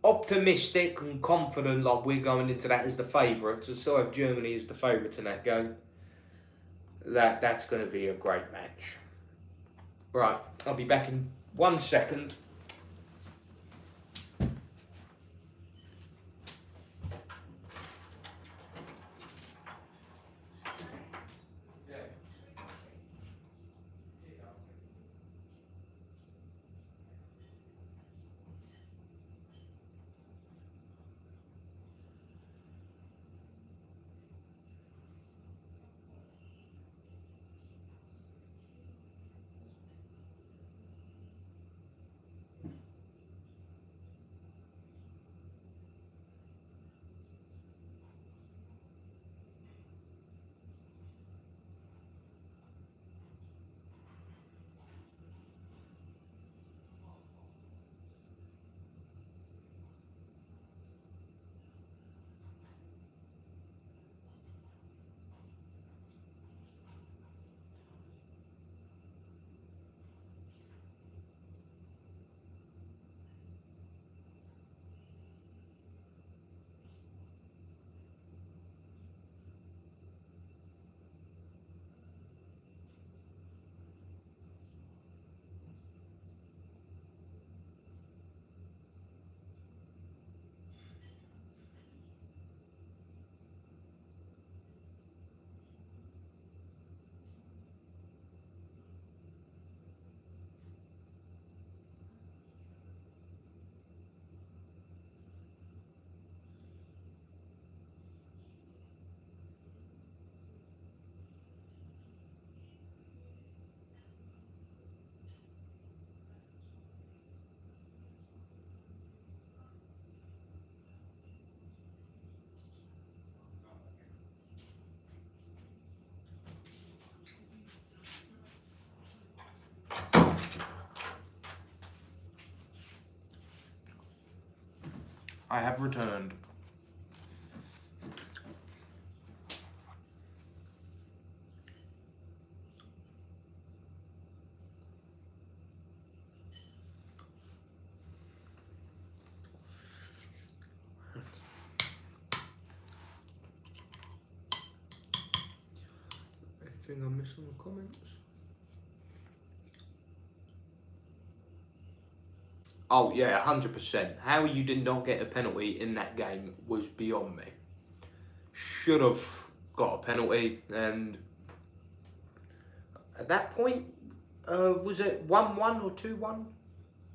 optimistic and confident like we're going into that as the favourites. I still have Germany as the favourites in that game. That's going to be a great match. Right, I'll be back in 1 second. I have returned. Anything I missed in the comments? Oh yeah, 100%. How you did not get a penalty in that game was beyond me. Should have got a penalty, and at that point, was it 1-1 or 2-1?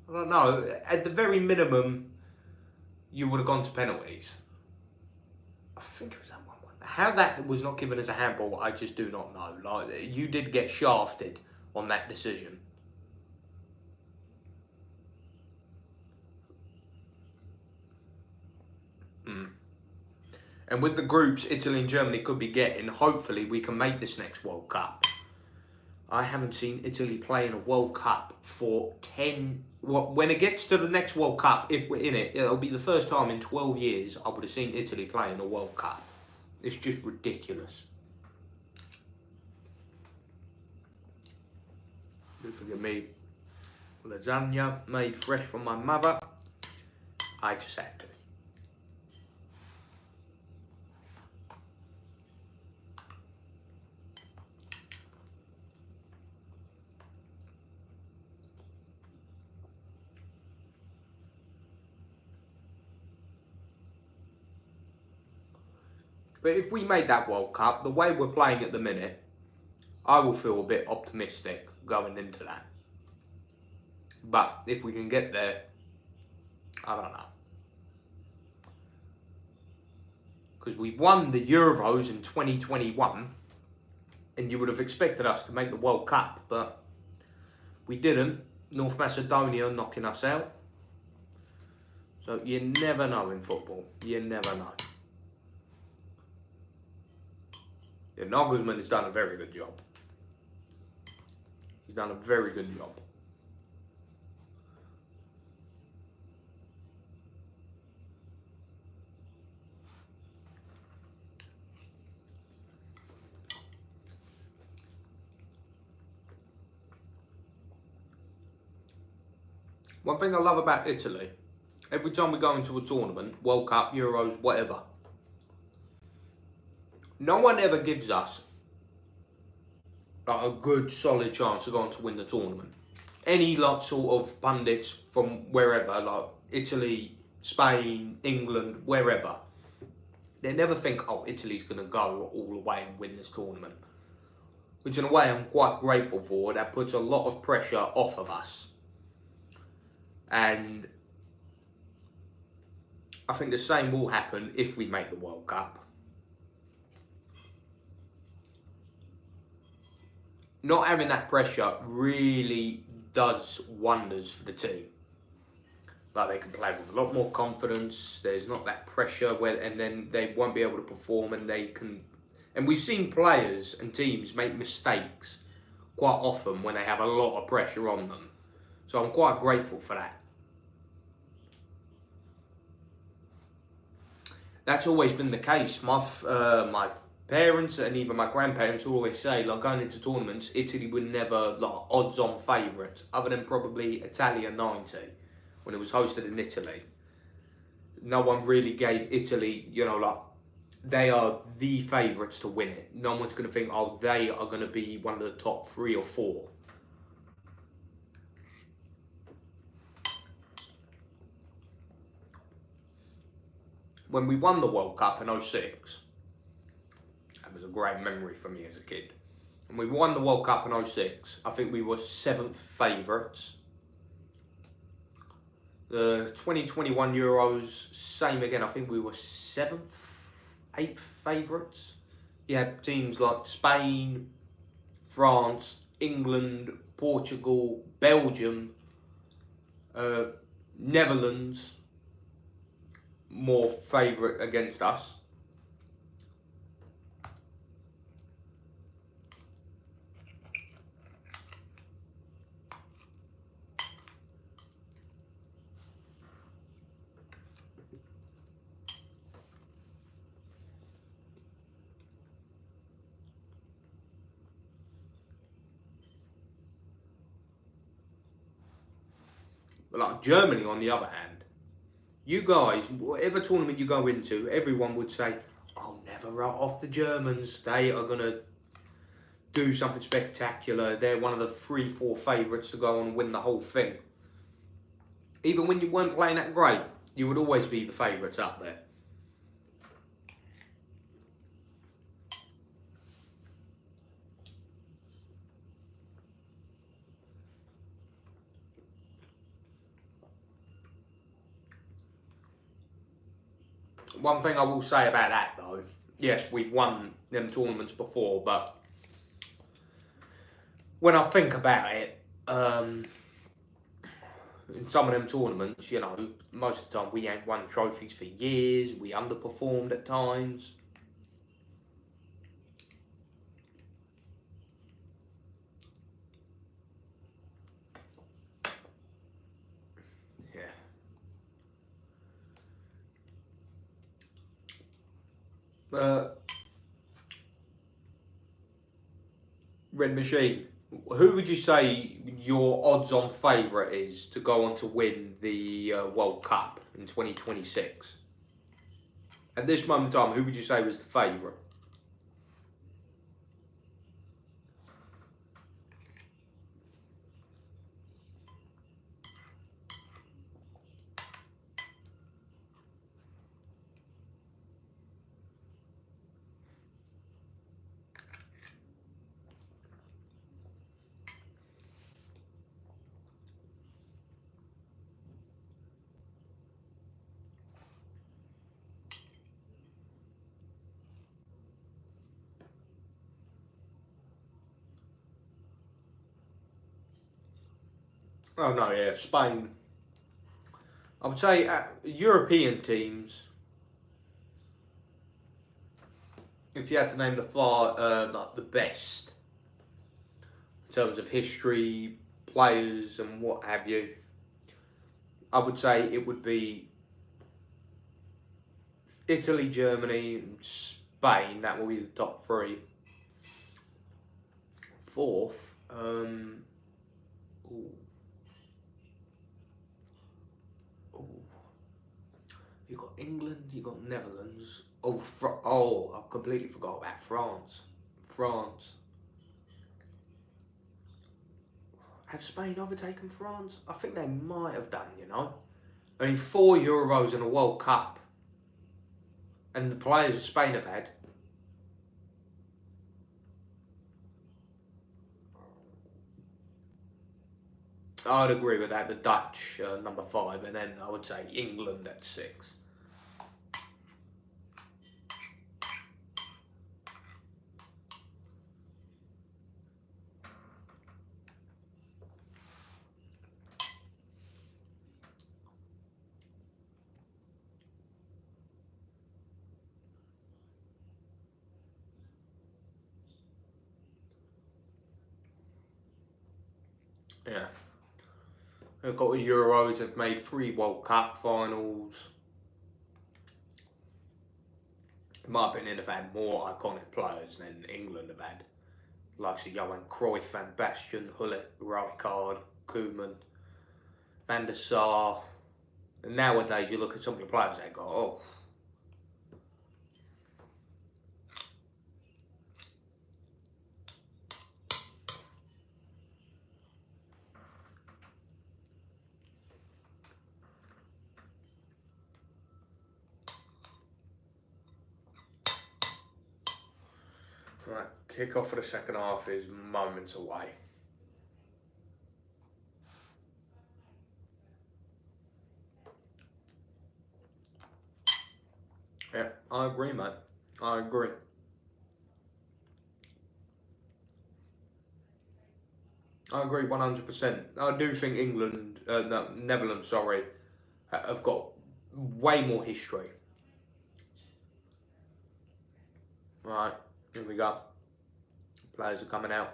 I don't know. At the very minimum, you would have gone to penalties. I think it was that 1-1. How that was not given as a handball, I just do not know. Like, you did get shafted on that decision. And with the groups Italy and Germany could be getting, hopefully we can make this next World Cup. I haven't seen Italy play in a World Cup for 10... Well, when it gets to the next World Cup, if we're in it, it'll be the first time in 12 years I would have seen Italy play in a World Cup. It's just ridiculous. Don't forget me. Lasagna made fresh from my mother. I just had to. But if we made that World Cup, the way we're playing at the minute, I will feel a bit optimistic going into that. But if we can get there, I don't know. Because we won the Euros in 2021, and you would have expected us to make the World Cup, but we didn't. North Macedonia knocking us out. So you never know in football. You never know. Yeah, Nagelsmann has done a very good job. He's done a very good job. One thing I love about Italy, every time we go into a tournament, World Cup, Euros, whatever, no one ever gives us a good, solid chance of going to win the tournament. Any sort of pundits from wherever, like Italy, Spain, England, wherever, they never think, oh, Italy's going to go all the way and win this tournament. Which in a way I'm quite grateful for. That puts a lot of pressure off of us. And I think the same will happen if we make the World Cup. Not having that pressure really does wonders for the team. Like, they can play with a lot more confidence. There's not that pressure and then they won't be able to perform, and they can. And we've seen players and teams make mistakes quite often when they have a lot of pressure on them. So I'm quite grateful for that. That's always been the case. My parents and even my grandparents always say, like, going into tournaments, Italy were never like odds-on favourites, other than probably Italia 90 when it was hosted in Italy. No one really gave Italy, you know, like, they are the favourites to win it. No one's going to think, oh, they are going to be one of the top 3 or 4. When we won the World Cup in 06, that was a great memory for me as a kid. And we won the World Cup in 06. I think we were 7th favourites. The 2021 Euros, same again. I think we were 7th, 8th favourites. You had teams like Spain, France, England, Portugal, Belgium, Netherlands, more favourite against us. But like Germany, on the other hand, you guys, whatever tournament you go into, everyone would say, oh, never write off the Germans. They are going to do something spectacular. They're one of the 3-4 favourites to go on and win the whole thing. Even when you weren't playing that great, you would always be the favourites up there. One thing I will say about that, though, yes, we've won them tournaments before, but when I think about it, in some of them tournaments, you know, most of the time we ain't won trophies for years. We underperformed at times. Red Machine, who would you say your odds-on favourite is to go on to win the World Cup in 2026? At this moment in time, who would you say was the favourite? Oh no, yeah, Spain. I would say European teams. If you had to name the like the best, terms of history, players and what have you, I would say it would be Italy, Germany, and Spain. That will be the top three. Fourth, you got England, you got Netherlands. I completely forgot about France. France. Have Spain overtaken France? I think they might have done, you know. I mean, 4 Euros and a World Cup. And the players that Spain have had. I'd agree with that. The Dutch, number 5. And then I would say England at 6. Yeah. They've got the Euros, they've made 3 World Cup finals. In my opinion, they've had more iconic players than England have had. Like Johan Cruyff, Van Basten, Hullet, Rijkaard, Koeman, Van der Sar. And nowadays, you look at some of the players they got, oh. Right, kick off for the second half is moments away. Yeah, I agree, mate. I agree. I agree 100%. I do think England, no, Netherlands, sorry, have got way more history. Right, here we go. Players are coming out.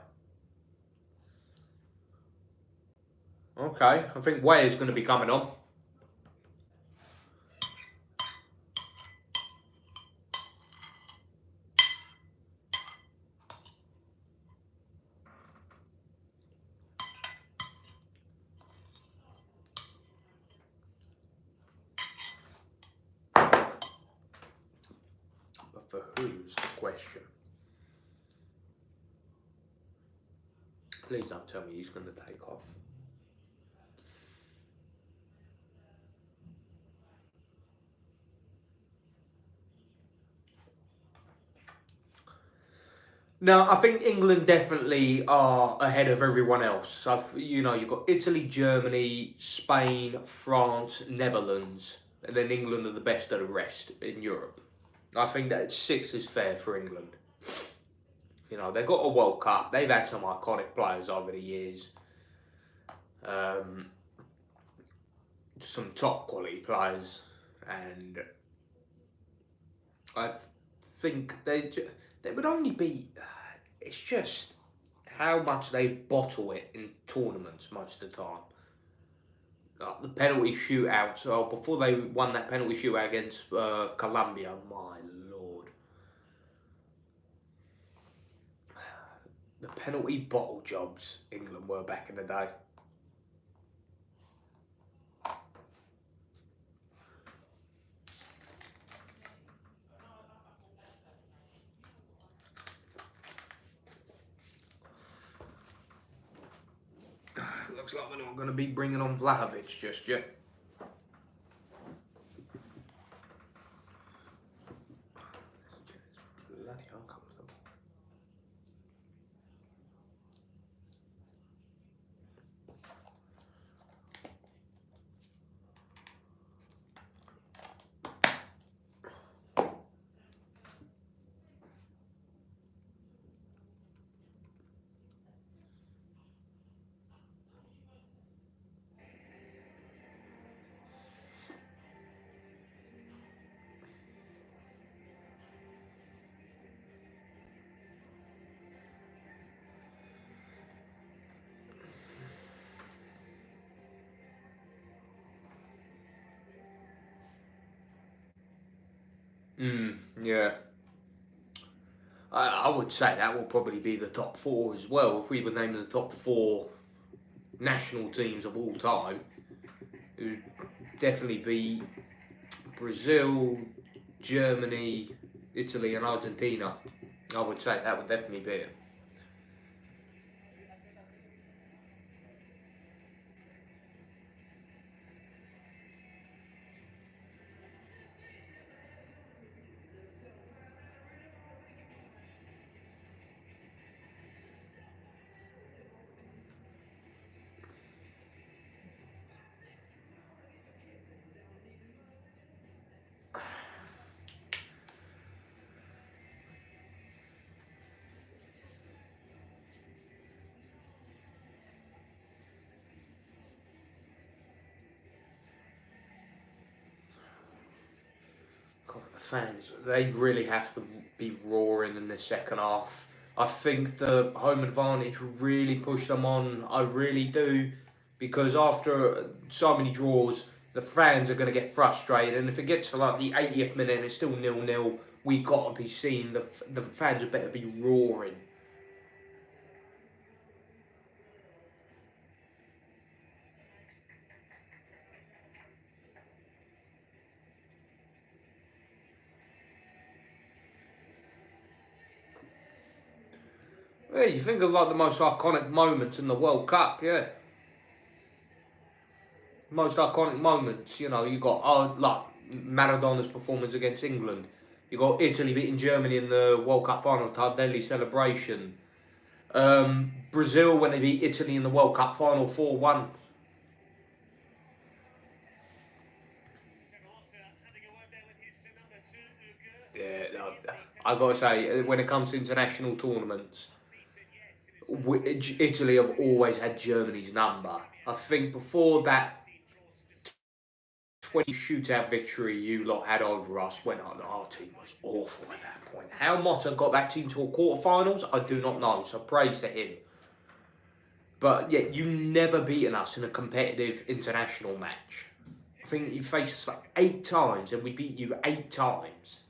Okay, I think Weah's going to be coming on. But for who's the question? Please don't tell me he's going to take off. No, I think England definitely are ahead of everyone else. You know, you've got Italy, Germany, Spain, France, Netherlands, and then England are the best of the rest in Europe. I think that 6 is fair for England. You know, they've got a World Cup. They've had some iconic players over the years. Some top quality players. And I think they would only be... It's just how much they bottle it in tournaments most of the time. The penalty shootout. So before they won that penalty shootout against Colombia, my lord. The penalty bottle jobs England were back in the day. Looks like we're not going to be bringing on Vlahovic just yet. Bloody uncomfortable. Yeah. I would say that will probably be the top 4 as well. If we were naming the top 4 national teams of all time, it would definitely be Brazil, Germany, Italy and Argentina. I would say that would definitely be it. God, the fans, they really have to be roaring in the second half. I think the home advantage really pushed them on. I really do. Because after so many draws, the fans are going to get frustrated. And if it gets to like the 80th minute and it's still 0-0, we got to be seen. The fans had better be roaring. Yeah, you think of like the most iconic moments in the World Cup, yeah. Most iconic moments, you know, you got like Maradona's performance against England. You got Italy beating Germany in the World Cup final, Tardelli celebration. Brazil when they beat Italy in the World Cup final 4-1. Yeah, I gotta say, when it comes to international tournaments, Italy have always had Germany's number. I think before that 20 shootout victory you lot had over us when our team was awful at that point. How Motta got that team to a quarterfinals, I do not know, so praise to him. But yeah, you never beaten us in a competitive international match. I think you faced us like 8 times and we beat you 8 times.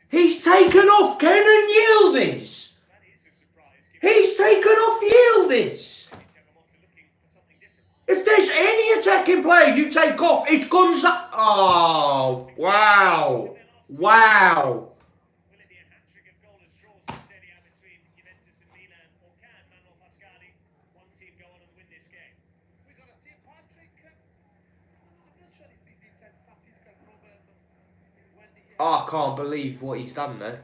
He's taken off Kenan Yildiz! He's taken off Yildiz! If there's any attacking player you take off, it's Gonzalo. Oh, wow. Wow. Oh, I can't believe what he's done there.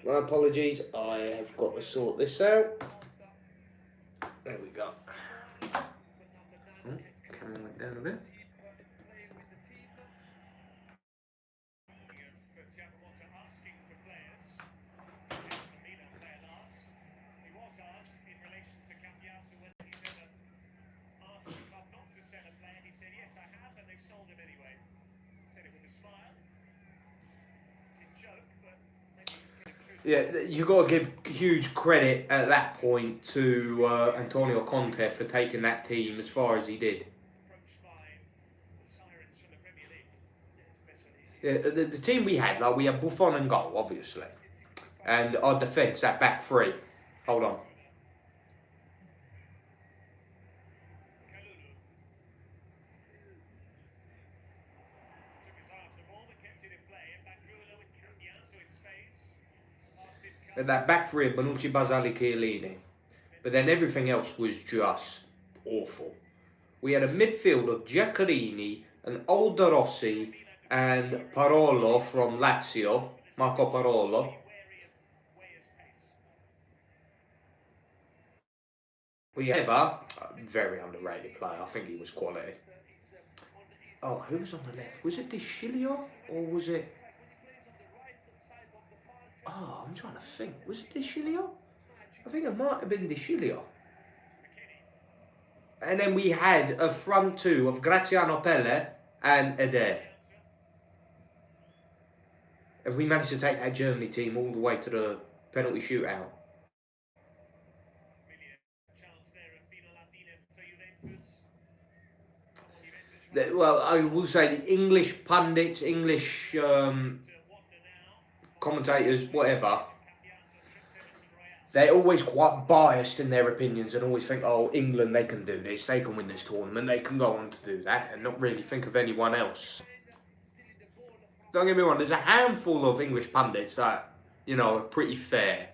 My apologies, I have got to sort this out. There we go. Camera went down a bit. Yeah, you got to give huge credit at that point to Antonio Conte for taking that team as far as he did. Yeah, the team we had, like we had Buffon and goal, obviously, and our defence, that back three. Hold on. And that back three of Bonucci, Basali, Chiellini. But then everything else was just awful. We had a midfield of Giaccherini and Alderossi and Parolo from Lazio, Marco Parolo. We have a very underrated player. I think he was quality. Oh, who was on the left? Was it Deschilio or was it... Oh, I'm trying to think. Was it Deschilio? I think it might have been Deschilio. And then we had a front two of Graziano Pelle and Eder. And we managed to take that Germany team all the way to the penalty shootout. Well, I will say the English pundits, English commentators, whatever, they're always quite biased in their opinions and always think, oh, England, they can do this, they can win this tournament, they can go on to do that, and not really think of anyone else. Don't get me wrong, there's a handful of English pundits that, you know, are pretty fair.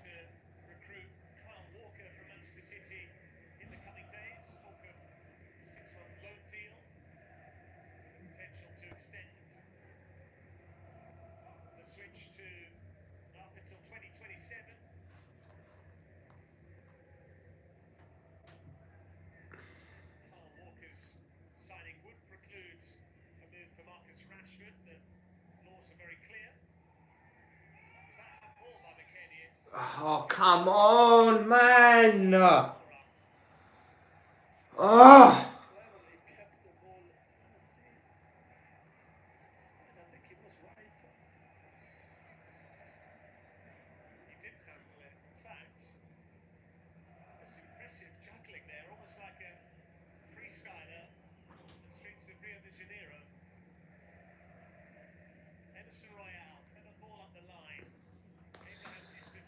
Oh, come on, man! Oh!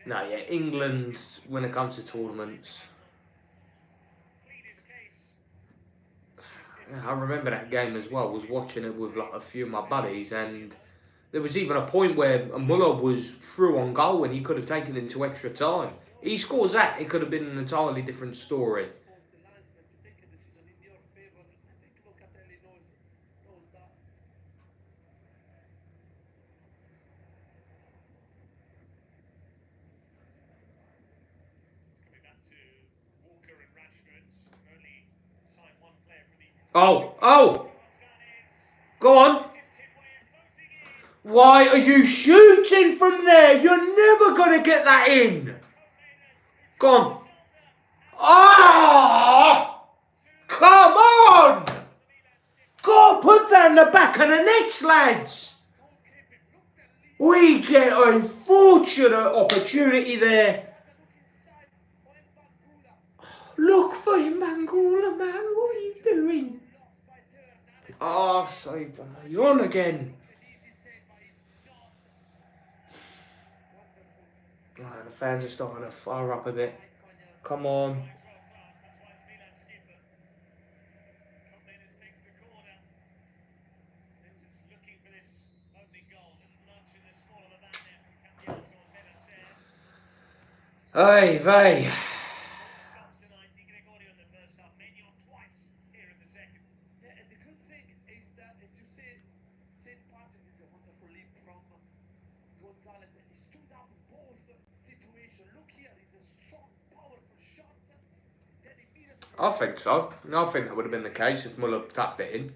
No, yeah, England, when it comes to tournaments, I remember that game as well. I was watching it with like a few of my buddies, and there was even a point where Muller was through on goal and he could have taken it into extra time. He scores that, it could have been an entirely different story. Oh! Go on! Why are you shooting from there? You're never going to get that in! Go on! Ah! Come on! Go put that in the back of the net, lads! We get a fortunate opportunity there. Look for him, Mangula, man. What are you doing? Oh, save them. You're on again. Right, the fans are starting to fire up a bit. Come on. Hey, vey. I think so. I think that would have been the case if Muller tapped it in.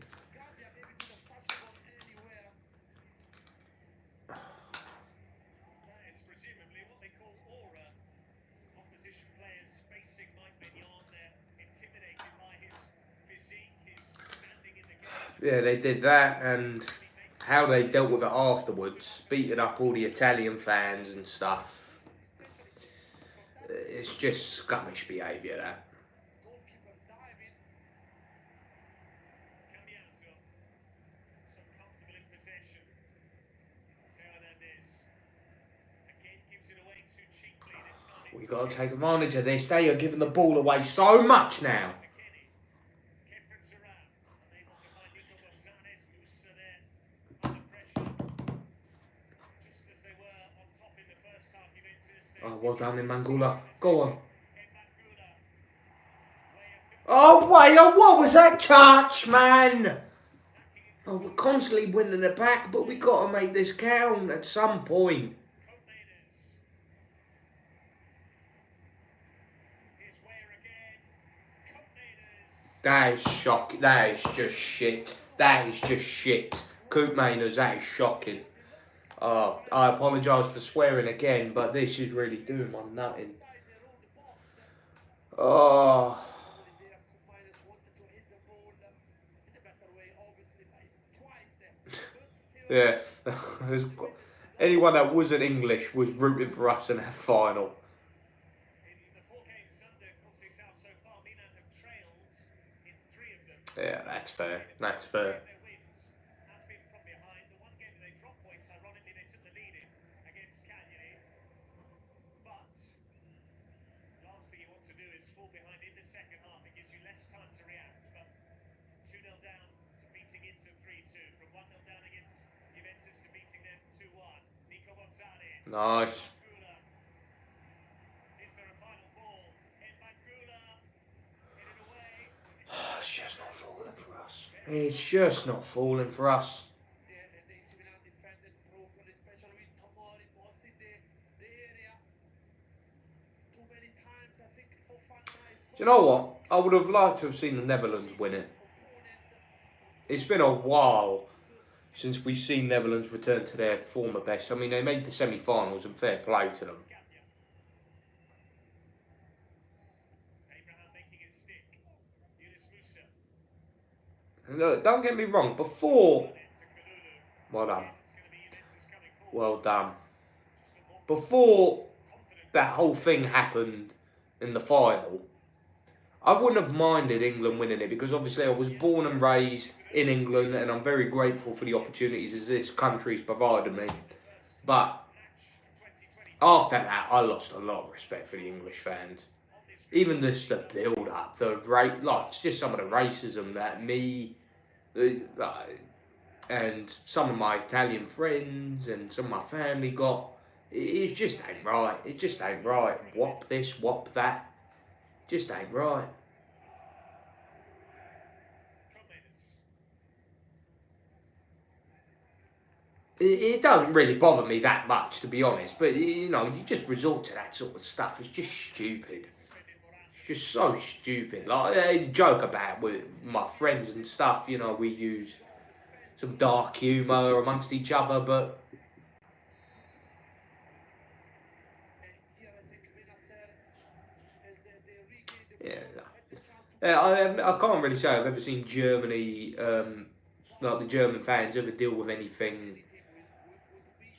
Yeah, they did that, and how they dealt with it afterwards, beating up all the Italian fans and stuff. It's just scummish behaviour, that. We got to take advantage of this. They are giving the ball away so much now. Oh, well done in Mangula. Go on. Oh, wait, what was that touch, man? Oh, we're constantly winning it back, but we got to make this count at some point. That is shocking. That is just shit. That is just shit. Coop Mainers, that is shocking. I apologise for swearing again, but this is really doing my nutting. Oh. Yeah. Anyone that wasn't English was rooting for us in that final. Yeah, that's fair. That's fair. Nice. It's just not falling for us. It's just not falling for us. Do you know what? I would have liked to have seen the Netherlands win it. It's been a while since we've seen Netherlands return to their former best. I mean, they made the semi-finals and fair play to them. And look, don't get me wrong, before... Well done. Well done. Before that whole thing happened in the final, I wouldn't have minded England winning it because obviously I was born and raised in England and I'm very grateful for the opportunities as this country's provided me. But after that, I lost a lot of respect for the English fans. Even just the build-up, it's just some of the racism that me and some of my Italian friends and some of my family got. It just ain't right. It just ain't right. Whop this, whop that. Just ain't right. It doesn't really bother me that much, to be honest. But, you know, you just resort to that sort of stuff. It's just stupid. It's just so stupid. Like, I joke about with my friends and stuff. You know, we use some dark humour amongst each other, but... Yeah, I can't really say I've ever seen Germany, like the German fans ever deal with anything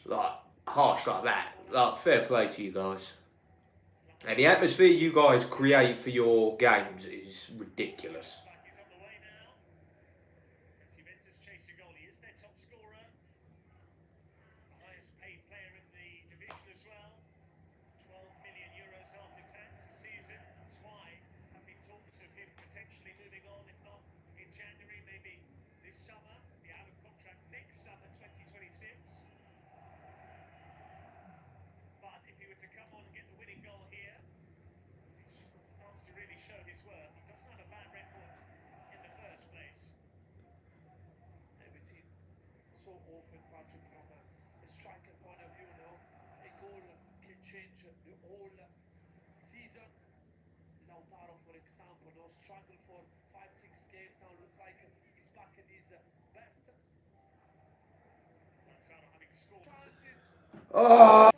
like harsh like that. Like, fair play to you guys. And the atmosphere you guys create for your games is ridiculous. Oh,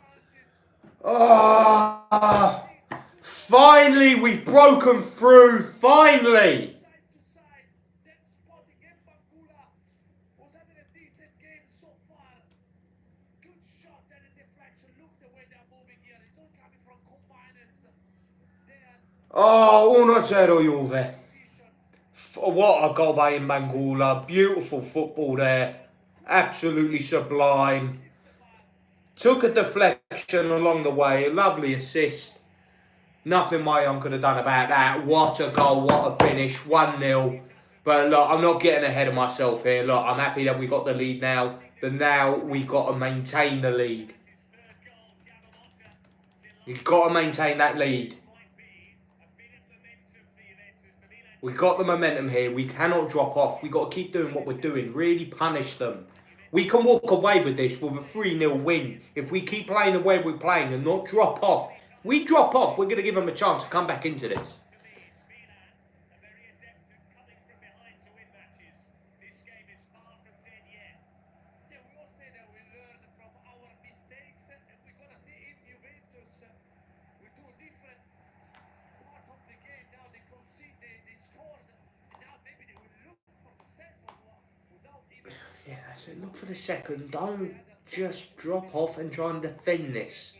finally, we've broken through. Finally. Oh, 1-0 Juve. What a goal by Mbangula. Beautiful football there. Absolutely sublime. Took a deflection along the way. A lovely assist. Nothing my own could have done about that. What a goal. What a finish. 1-0. But look, I'm not getting ahead of myself here. Look, I'm happy that we got the lead now. But now we've got to maintain the lead. We've got to maintain that lead. We've got the momentum here. We cannot drop off. We've got to keep doing what we're doing. Really punish them. We can walk away with this with a 3-0 win. If we keep playing the way we're playing and not drop off. If we drop off, we're going to give them a chance to come back into this. Yeah, that's it. Look for the second. Don't just drop off and try and defend this.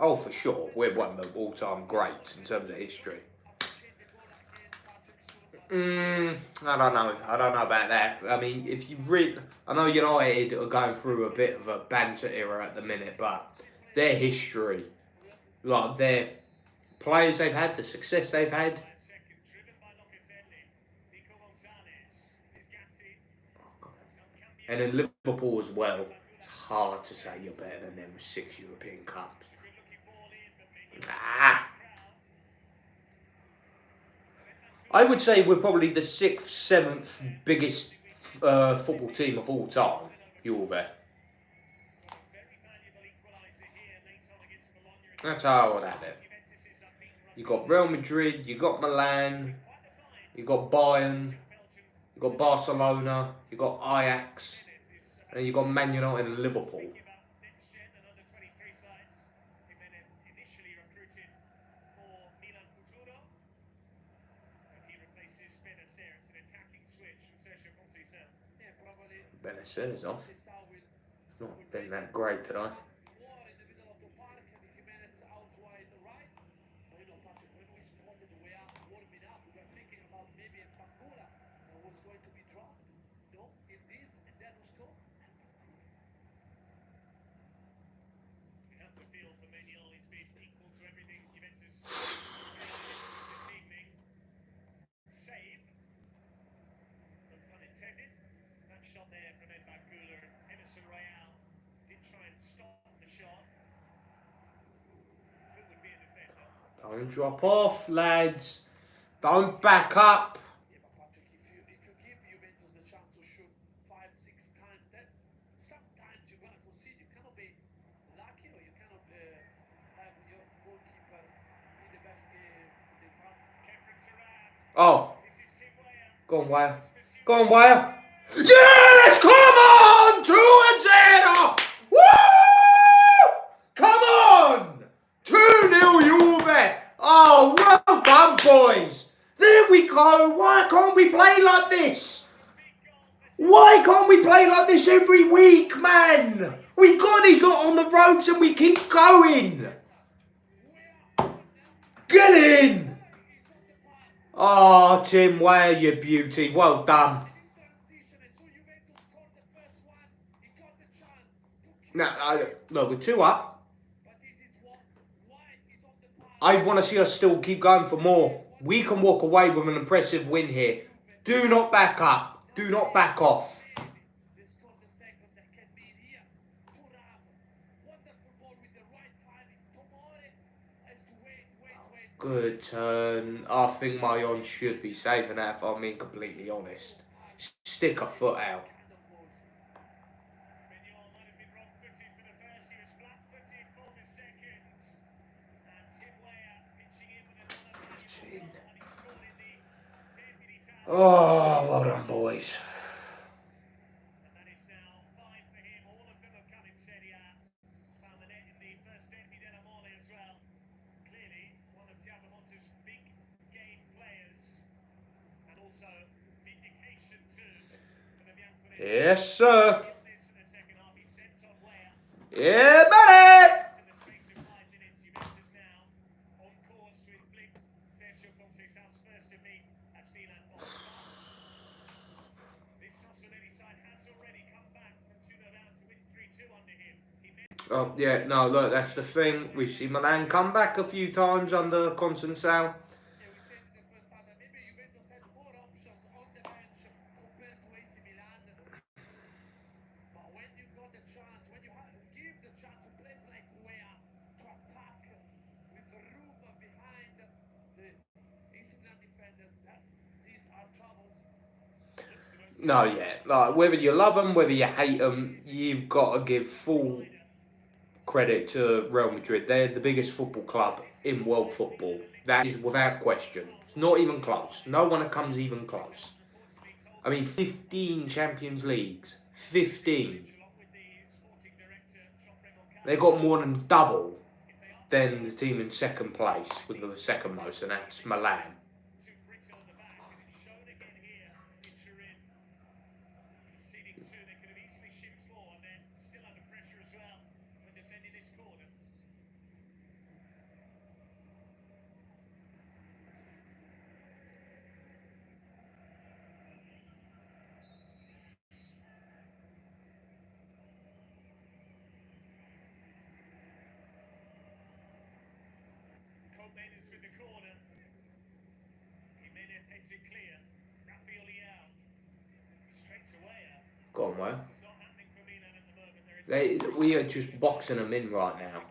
Oh, for sure. We're one of the all-time greats in terms of history. I don't know. I don't know about that. I mean, if you read... I know United are going through a bit of a banter era at the minute, but their history, like their players they've had, the success they've had... And in Liverpool as well, it's hard to say you're better than them with 6 European Cups. I would say we're probably the 6th, 7th biggest football team of all time, Juve. That's how I would have it. You got Real Madrid, you got Milan, you got Bayern, you got Barcelona, you got Ajax, and you got Man United and Liverpool. Benacer's off. It's not been that great today. Don't drop off, lads. Don't back up. Oh. Go on, Wire. Go on, Wire. Yes! Come on! 2-0! Woo! Come on! 2-0 Juve! Oh, well done, boys! There we go! Why can't we play like this? Why can't we play like this every week, man? We got these lot on the ropes and we keep going! Get in! Oh, Tim Ware, you beauty. Well done. Now, look, we're 2 up. I want to see us still keep going for more. We can walk away with an impressive win here. Do not back up. Do not back off. Good turn. I think Mayon should be saving that if I'm being completely honest. Stick a foot out. Oh, well done, boys. Yes, sir. Yeah, buddy. Oh, yeah, no, look, that's the thing. We've seen Milan come back a few times under constant sound. No, yeah, like whether you love them, whether you hate them, you've got to give full credit to Real Madrid. They're the biggest football club in world football. That is without question. It's not even close. No one comes even close. I mean, 15 Champions Leagues. 15. They got more than double than the team in second place, with the second most, and that's Milan. Go on, well. We are just boxing them in right now.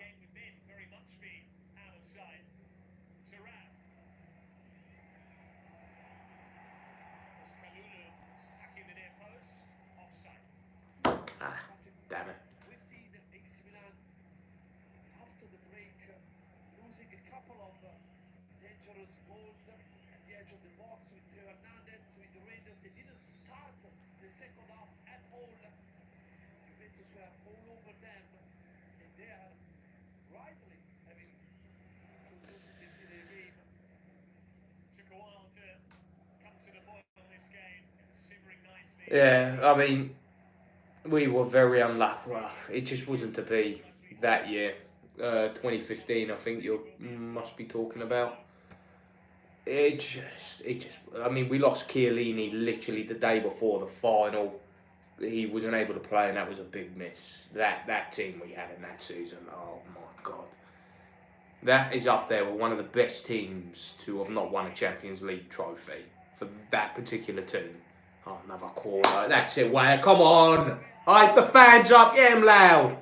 Ah, damn it. We've seen AC Milan after the break losing a couple of dangerous balls at the edge of the box with Hernandez, with Raiders. They didn't start the second half at all. Juventus were all over them, and they are rightly having concluded the game. Took a while to come to the point on this game. It was simmering nicely. Yeah, I mean, we were very unlucky. Well, it just wasn't to be that year. 2015, I think you must be talking about. It just. I mean, we lost Chiellini literally the day before the final. He wasn't able to play, and that was a big miss. That team we had in that season, oh my God. That is up there with one of the best teams to have not won a Champions League trophy for that particular team. Oh, another corner. That's it, Wayne. Come on. Hype the fans up. Get him loud.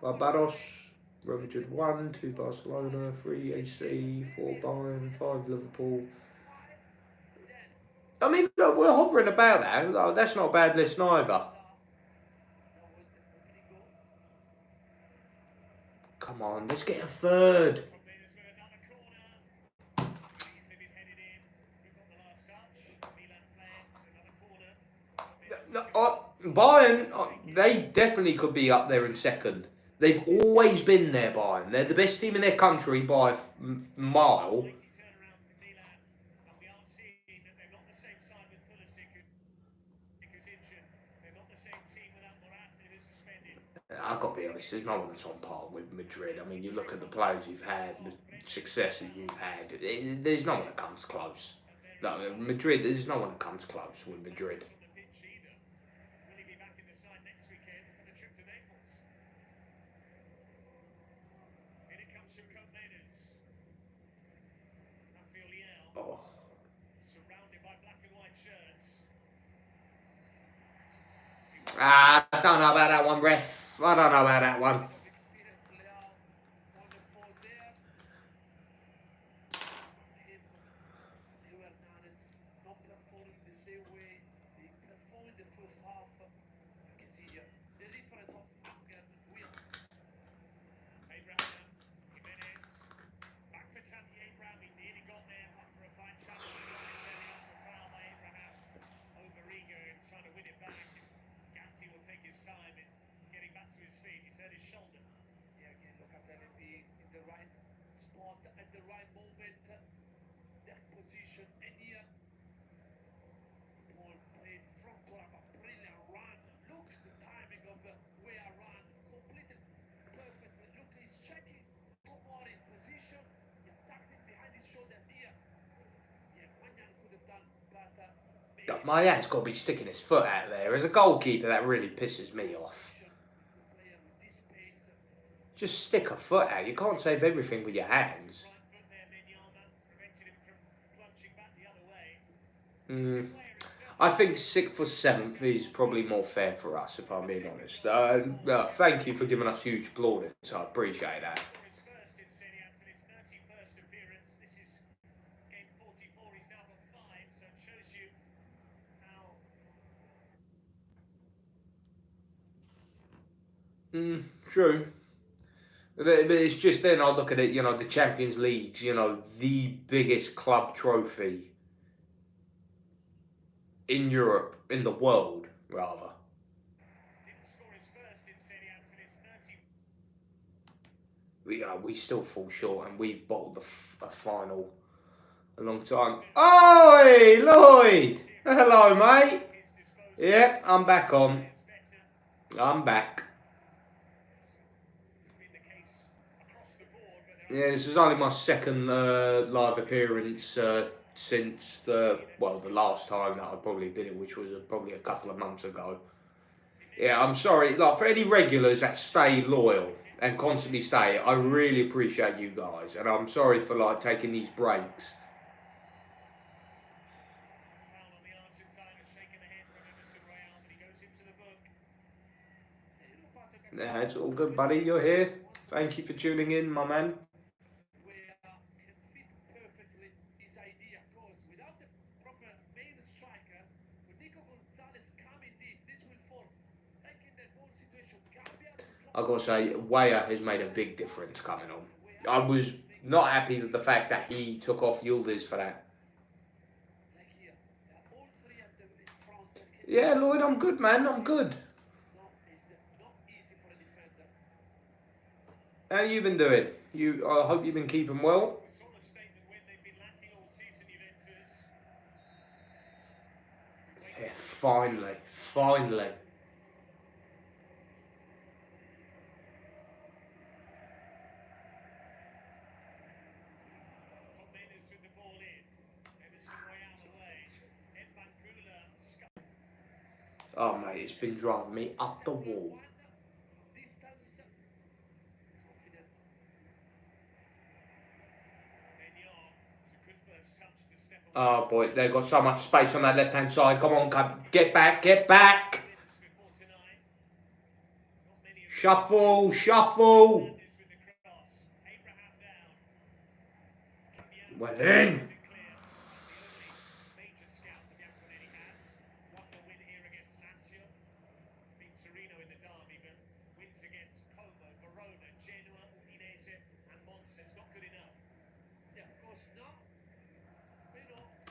Barbados, Real Madrid 1, 2 Barcelona, 3 AC, 4 Bayern, 5 Liverpool. I mean, look, we're hovering about that. Oh, that's not a bad list neither. Come on, let's get a third. Bayern, they definitely could be up there in second. They've always been there, Bayern. They're the best team in their country by a mile. I've got to be honest, there's no one that's on par with Madrid. I mean, you look at the players you've had, the success that you've had, there's no one that comes close. No, Madrid, there's no one that comes close with Madrid. Oh. I don't know about that one, ref. I don't know about that one. My hand's got to be sticking his foot out there. As a goalkeeper, that really pisses me off. Just stick a foot out. You can't save everything with your hands. I think 6th or 7th is probably more fair for us, if I'm being honest. Thank you for giving us huge plaudits. I appreciate that. True. But it's just then I look at it, you know, the Champions League's, you know, the biggest club trophy in Europe, in the world, rather. Didn't score his first in Serie A until his 30th. We still fall short, and we've bottled a final a long time. Oi, Lloyd! Hello, mate. Yeah, I'm back on. I'm back. Yeah, this is only my second live appearance since the last time that I probably did it, which was probably a couple of months ago. Yeah, I'm sorry. Like, for any regulars that stay loyal and constantly stay, I really appreciate you guys, and I'm sorry for like taking these breaks. Yeah, it's all good, buddy. You're here. Thank you for tuning in, my man. I gotta say, Weah has made a big difference coming on. I was not happy with the fact that he took off Yildiz for that. Yeah, Lloyd, I'm good, man. I'm good. How you been doing? I hope you've been keeping well. Yeah, finally. Oh, mate, it's been driving me up the wall. Oh, boy, they've got so much space on that left-hand side. Come on, get back, get back. Shuffle. Well in.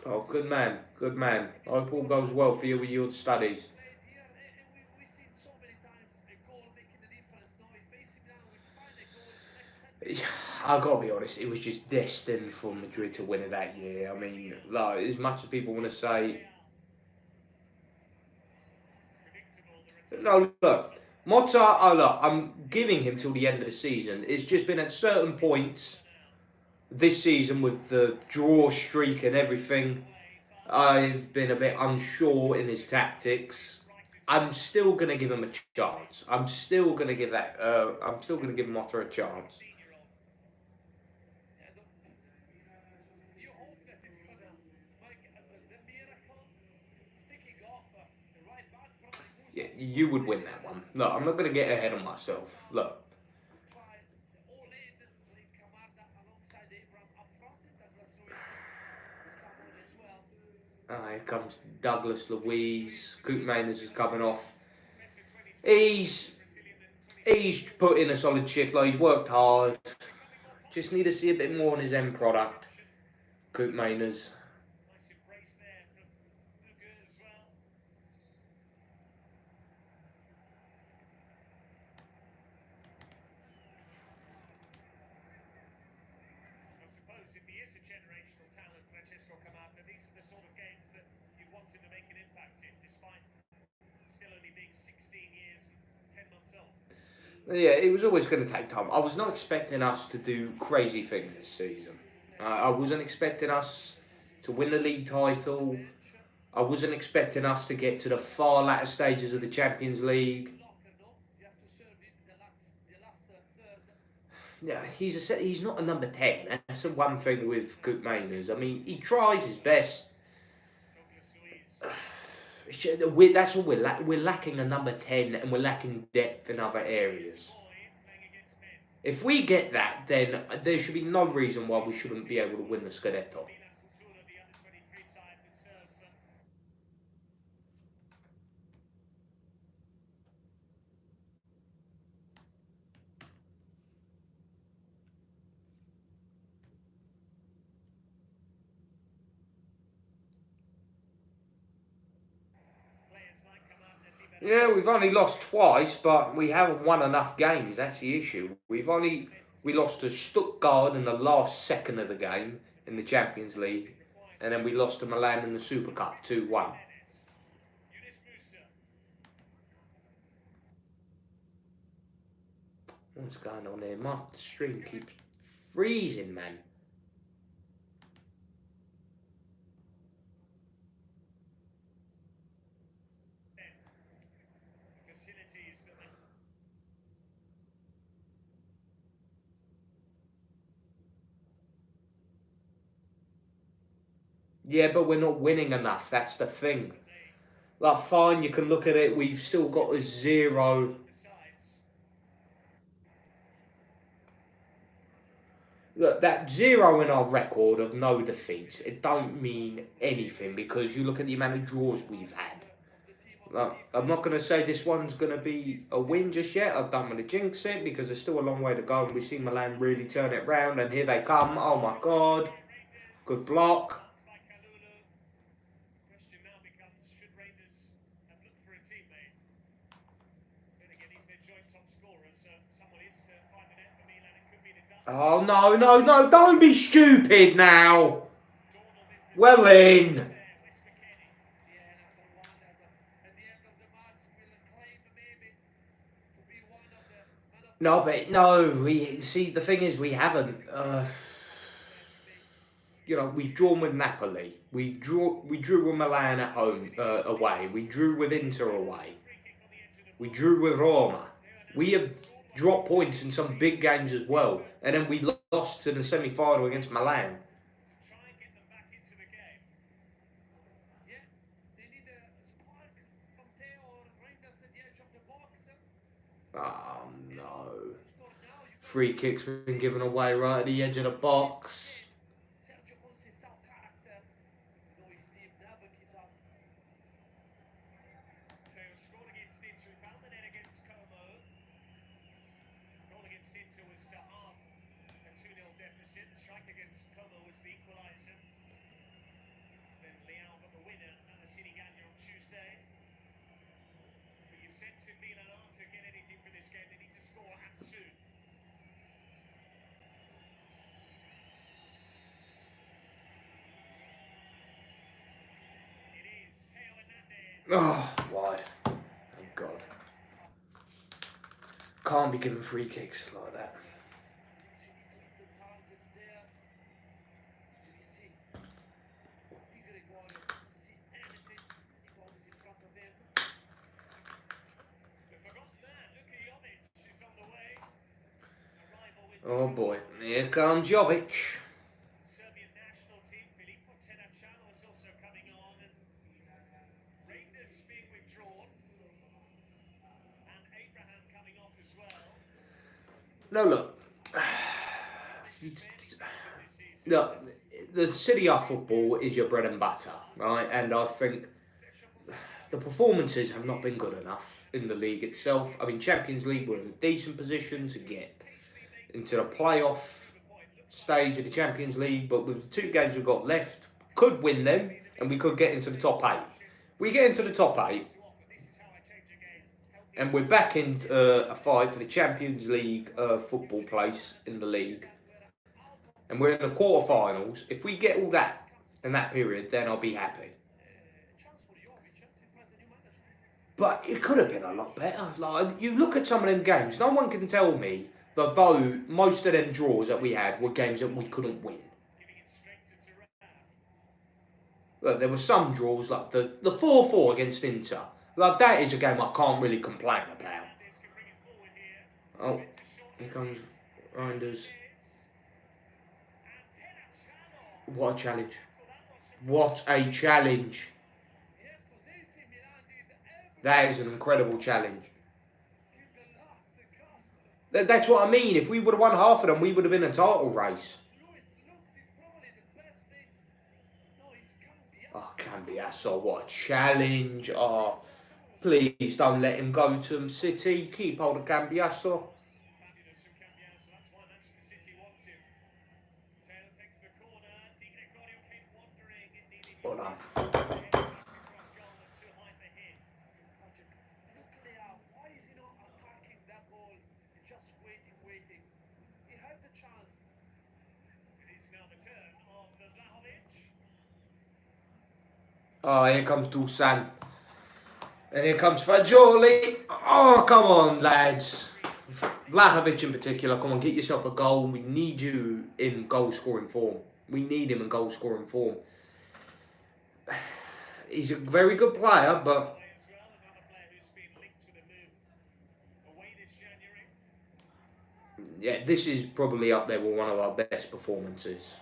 Oh, good man. I hope all goes well for you with your studies. I gotta be honest, it was just destined for Madrid to win it that year. I mean, like, as much as people want to say, no, look, Mozart, look, I'm giving him till the end of the season. It's just been at certain points this season with the draw streak and everything, I've been a bit unsure in his tactics. I'm still gonna give him a chance. I'm still gonna give Motta a chance. Yeah, you would win that one. Look, I'm not gonna get ahead of myself. Look. Here comes Douglas Luiz. Koopmeiners is coming off. He's put in a solid shift. Like, he's worked hard. Just need to see a bit more on his end product. Koopmeiners. Yeah, it was always going to take time. I was not expecting us to do crazy things this season. I wasn't expecting us to win the league title. I wasn't expecting us to get to the far latter stages of the Champions League. Yeah, he's not a number 10. That's the one thing with Koopmeiners. I mean, he tries his best. That's all we're lacking a number 10, and we're lacking depth in other areas. If we get that, then there should be no reason why we shouldn't be able to win the Scudetto. Yeah, we've only lost twice, but we haven't won enough games. That's the issue. We lost to Stuttgart in the last second of the game in the Champions League, and then we lost to Milan in the Supercup 2-1. What's going on here? My stream keeps freezing, man. Yeah, but we're not winning enough. That's the thing. Like, fine, you can look at it. We've still got a 0. Look, that 0 in our record of no defeats, it don't mean anything because you look at the amount of draws we've had. I'm not going to say this one's going to be a win just yet. I don't want to jinx it because there's still a long way to go and we've seen Milan really turn it round and here they come. Oh my God. Good block. Oh, no, no, no, don't be stupid now. Well in. No, but no, we see the thing is we haven't. You know, we've drawn with Napoli. We drew with Milan at home, away. We drew with Inter away. We drew with Roma. We have dropped points in some big games as well, and then we lost in the semi-final against Milan. Oh no! Free kicks been given away right at the edge of the box. Oh, wide. Thank God. Can't be given free kicks like that. Oh boy, here comes Jovic. No, look. Look, the Serie A football is your bread and butter, right? And I think the performances have not been good enough in the league itself. I mean, Champions League, we're in a decent position to get into the playoff stage of the Champions League, but with the 2 games we've got left, could win them, and we could get into the top 8. If we get into the top 8, and we're back in a fight for the Champions League football place in the league, and we're in the quarterfinals, if we get all that in that period, then I'll be happy. But it could have been a lot better. Like, you look at some of them games, no one can tell me that though most of them draws that we had were games that we couldn't win. Look, there were some draws, like the 4-4 against Inter. Like, that is a game I can't really complain about. Oh, here comes Reinders. What a challenge. What a challenge. That is an incredible challenge. That's what I mean. If we would have won half of them, we would have been in a title race. Oh, Cambiasso, what a challenge. Oh, please don't let him go to City. Keep hold of Cambiasso. Well done. Oh, here comes Dusan. And here comes Fagioli. Oh, come on, lads. Vlahovic in particular, come on, get yourself a goal. We need you in goal-scoring form. We need him in goal-scoring form. He's a very good player, but... yeah, this is probably up there with one of our best performances.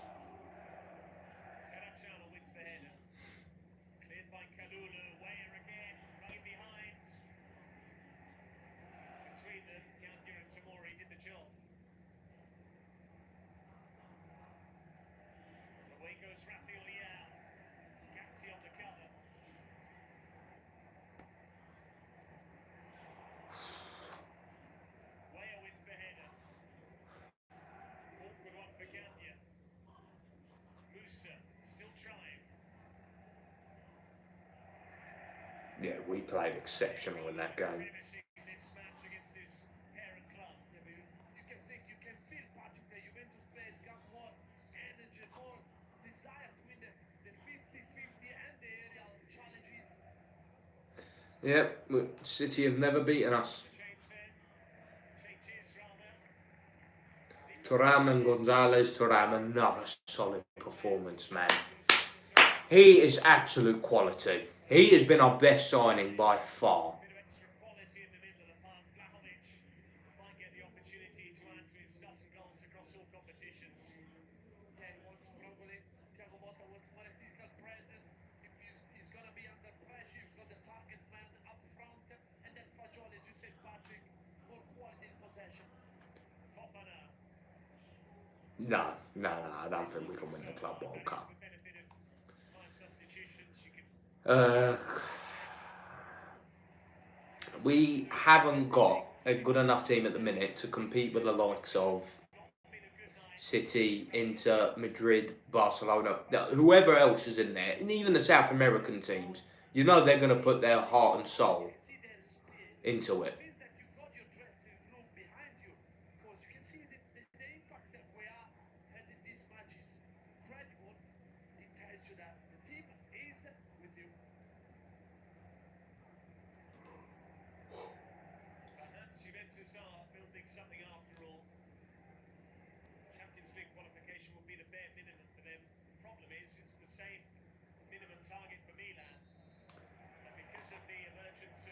Yeah, we played exceptional in that game. You can feel Partite, the Juventus players got more energy, more desire to win the 50-50 and the aerial challenges. Yep, City have never beaten us. Thuram and Gonzalez. Thuram, another solid performance, man. He is absolute quality. He has been our best signing by far. No, I don't think we can win the Club World Cup. We haven't got a good enough team at the minute to compete with the likes of City, Inter, Madrid, Barcelona, whoever else is in there, and even the South American teams. You know they're going to put their heart and soul into it.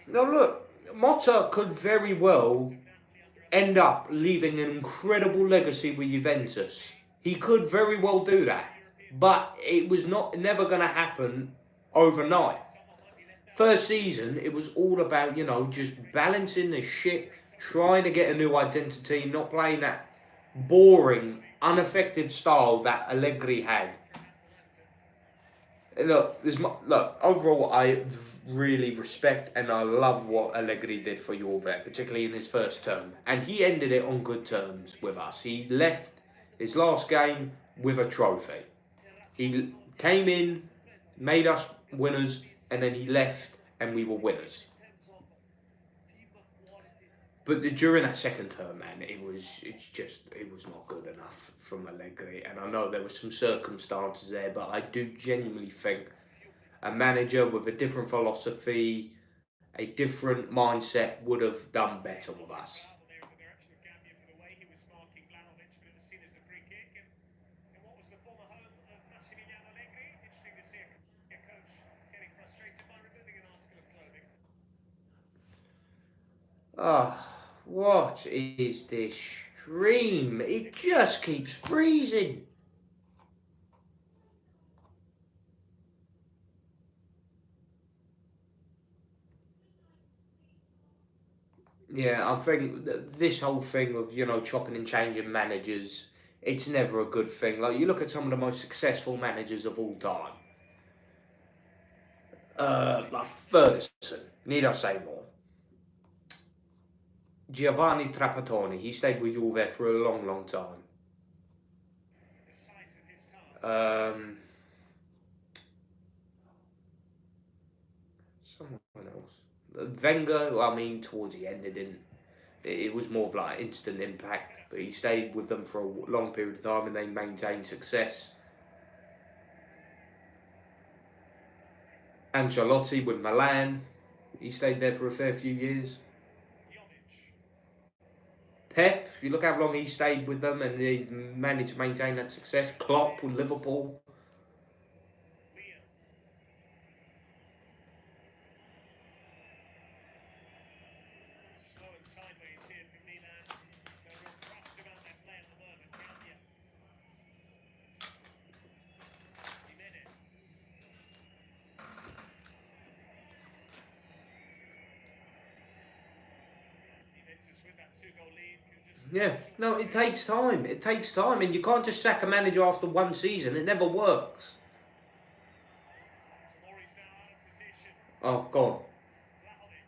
Now look, Motta could very well end up leaving an incredible legacy with Juventus. He could very well do that, but it was never going to happen overnight. First season, it was all about, you know, just balancing the ship, trying to get a new identity, not playing that boring, ineffective style that Allegri had. Look, overall, I really respect and I love what Allegri did for Juve, particularly in his first term. And he ended it on good terms with us. He left his last game with a trophy. He came in, made us winners, and then he left and we were winners. But during that second term, man, it was not good enough from Allegri. And I know there were some circumstances there, but I do genuinely think a manager with a different philosophy, a different mindset would have done better with us. Oh, what is this stream? It just keeps freezing. Yeah, I think this whole thing of, you know, chopping and changing managers, it's never a good thing. Like, you look at some of the most successful managers of all time. Like Ferguson, need I say more? Giovanni Trapattoni, he stayed with Juve for a long, long time. Someone else. Wenger, I mean, towards the end, it was more of like instant impact, but he stayed with them for a long period of time and they maintained success. Ancelotti with Milan. He stayed there for a fair few years. Pep, if you look how long he stayed with them and he managed to maintain that success. Klopp with Liverpool. Slow and sideways here for Milan. They're real crushed about their play at the moment, can't you? Juventus with that 2-goal lead can just... Yeah, no, it takes time. It takes time, and you can't just sack a manager after one season. It never works. Tomori's now out of position. Oh, go on. Vlahovic.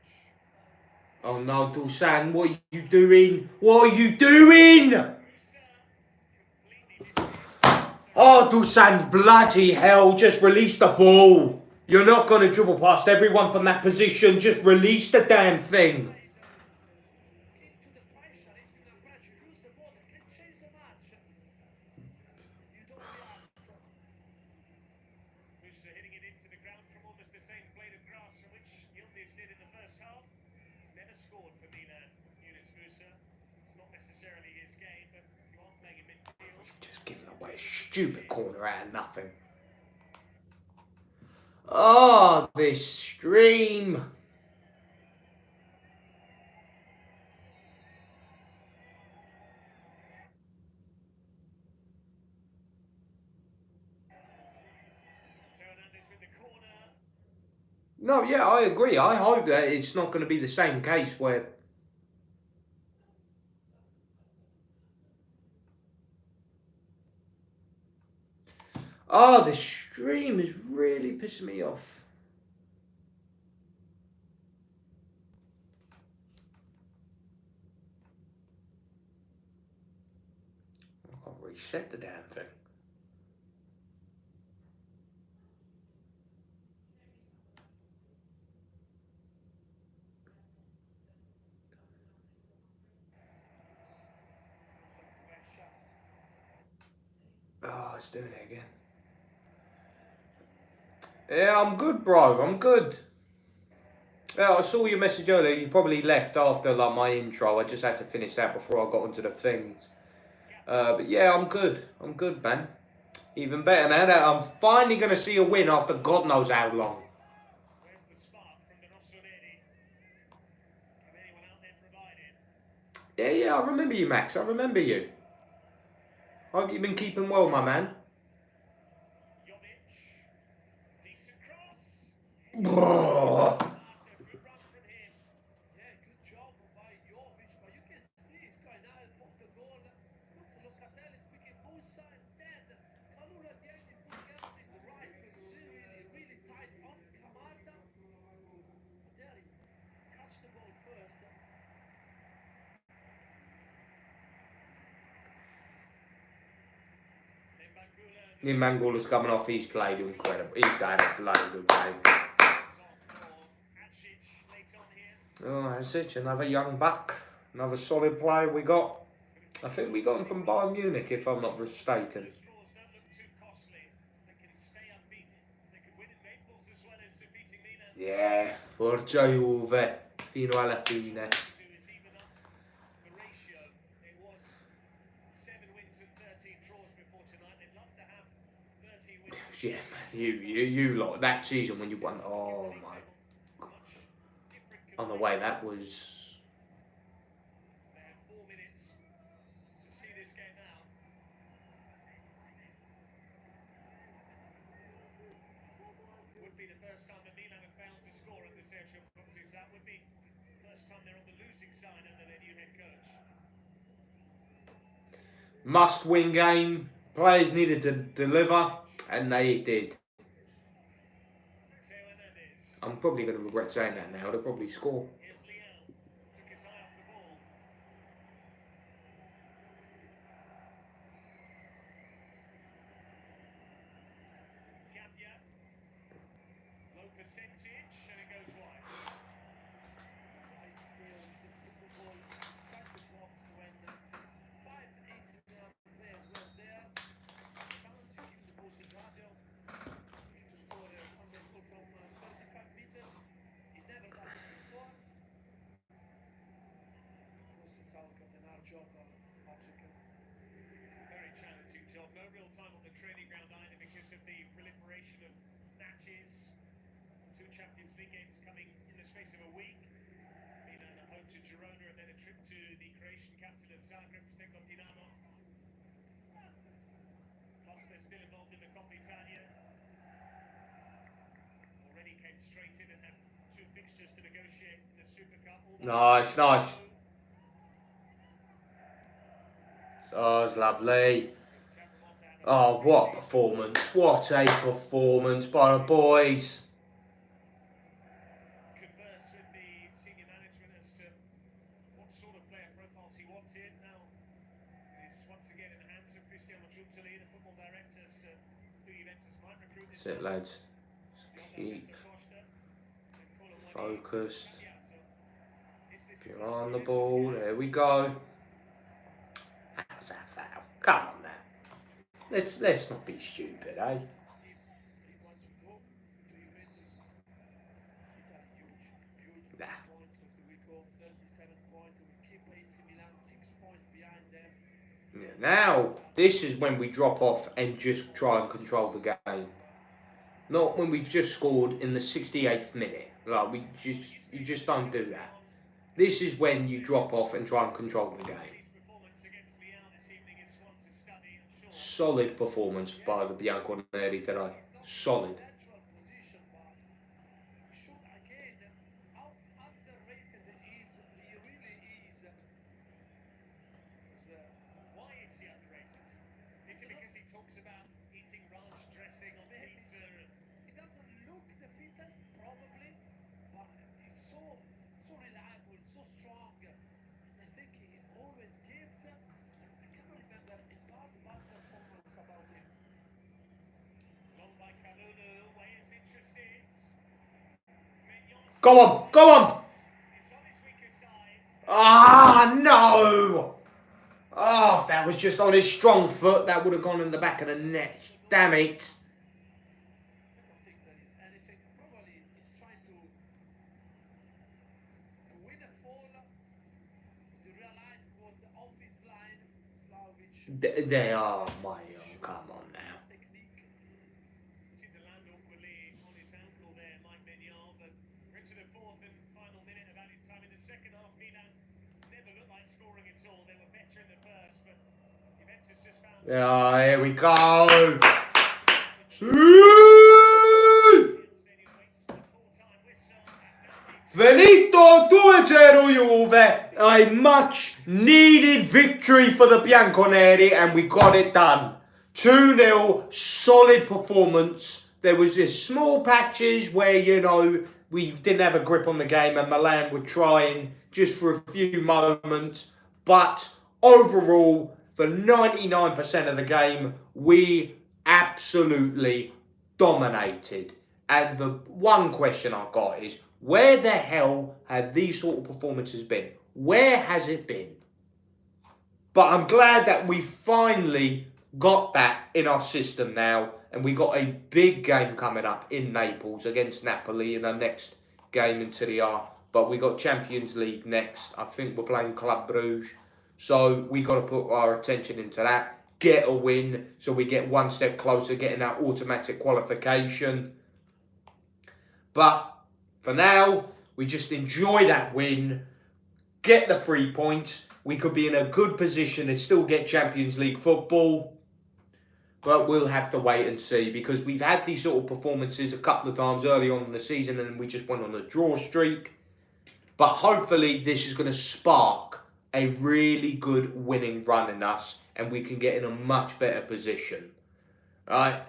Oh no, Dusan, what are you doing? What are you doing? Oh, Dusan, bloody hell, just release the ball. You're not going to dribble past everyone from that position. Just release the damn thing. Into the pressure, it's in the pressure. Use the ball, that can change the match. You don't react. Musa hitting it into the ground from almost the same blade of grass from which Yildiz did in the first half. He's never scored for Milan, Yunus Musa. It's not necessarily his game, but you are playing in midfield. Just giving away a stupid corner out of nothing. Oh, this stream. Hernandez with the corner. No, yeah, I agree. I hope that it's not going to be the same case where... Oh, this stream is really pissing me off. I can't reset the damn thing. Oh, it's doing it again. Yeah, I'm good, bro. I'm good. Yeah, I saw your message earlier. You probably left after like my intro. I just had to finish that before I got onto the things. But yeah, I'm good. I'm good, man. Even better now that I'm finally going to see a win after God knows how long. Where's the spark from the Rossoneri? Can anyone out there provide it? Yeah, I remember you, Max. I remember you. Hope you've been keeping well, my man. Jovic. Decent cross. Brrr. Good run from him. Yeah, good job by Jovic, but you can see he's going out for the goal. Look at that, he's picking Musa and then Kalula at the end is doing everything right, but really tight on Kamada. There he catch the ball first. Mangula's coming off. He's played incredible. He's had a bloody good game. Oh, that's it. Another young buck. Another solid player we got. I think we got him from Bayern Munich, if I'm not mistaken. Yeah, Forza Juve. Fino alla fine. Yeah, man, you lot, that season when you won, oh my God. On the way, that was... They have 4 minutes to see this game out. Would be the first time that Milan have failed to score under Sergio Conte. That would be the first time they're on the losing side under their new head coach. Must-win game. Players needed to deliver, and they did. I'm probably going to regret saying that now. They'll probably score. Here's Liel. Took his eye off the ball. Gambia. Low percentage, and it goes wide. The ball inside the box when 5 AC Milan players were there. Chance to give the ball to Radio. To score on the goal from 30 job, Patrick. Very challenging job. No real time on the training ground either because of the proliferation of matches. 2 Champions League games coming in the space of a week. Milan at home to Girona and then a trip to the Croatian capital of Zagreb to take on Dinamo. Plus they're still involved in the Coppa Italia. Already came straight in and had 2 fixtures to negotiate in the Supercup. Nice, nice. Oh, it's lovely. Oh, what a performance. What a performance by the boys. Converse with the senior management as to what sort of player profiles he wanted. Now, it's once again in the hands of the football director, as to who Juventus might recruit this That's it, lads. Just keep focused. If you're on the ball, there we go. How's that foul? Come on now. Let's not be stupid, eh? If 3 points would go to Juventus, these are huge Nah. points because we go 37 points and we keep AC Milan 6 points behind them. Yeah, now, this is when we drop off and just try and control the game. Not when we've just scored in the 68th minute. Like, you just don't do that. This is when you drop off and try and control the game. Solid performance by the Bianconeri today. Solid. Natural position, but we should again how underrated he really is. Why is he underrated? Is it because he talks about eating ranch dressing on pizza? He doesn't look the fittest, probably, but he's so reliable, so strong. I think he always gives. I can't remember a bad performance about him. Long by Kalulu, way is interested. Mignon's Go on, go on! it's on his weaker side. Ah, no! Oh, if that was just on his strong foot, that would have gone in the back of the net. Damn it. I don't think there is anything. Probably he's trying to win a fall. He realized it was off his line. Vlahovic. They are, my come on now. His technique. Seemed to land awkwardly on his ankle there, Mike Mignon, but into the 4th and final minute of added time in the second half. Milan never looked like scoring at all. They were better in the first, but Juventus just found Yeah, here we go. See? stadium waits for the full-time whistle. Finito 2-0 Juve. A much needed victory for the Bianconeri, and we got it done. 2-0, solid performance. There was just small patches where, you know, we didn't have a grip on the game and Milan were trying just for a few moments. But overall, for 99% of the game, we absolutely dominated. And the one question I've got is, where the hell have these sort of performances been? Where has it been? But I'm glad that we finally got that in our system now. And we got a big game coming up in Naples against Napoli in our next game in Serie A. But we got Champions League next. I think we're playing Club Brugge. So we got to put our attention into that. Get a win so we get one step closer getting that automatic qualification. But for now, we just enjoy that win. Get the 3 points. We could be in a good position to still get Champions League football. But we'll have to wait and see, because we've had these sort of performances a couple of times early on in the season and we just went on a draw streak. But hopefully this is going to spark a really good winning run in us and we can get in a much better position. Right?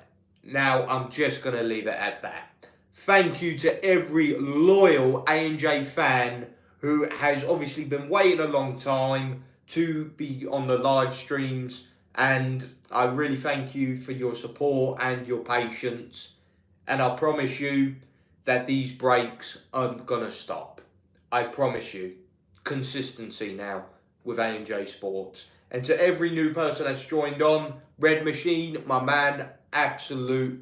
Now I'm just going to leave it at that. Thank you to every loyal A&J fan who has obviously been waiting a long time to be on the live streams, and I really thank you for your support and your patience, and I promise you that these breaks aren't going to stop. I promise you. Consistency now with A&J Sports. And to every new person that's joined on, Red Machine, my man, absolute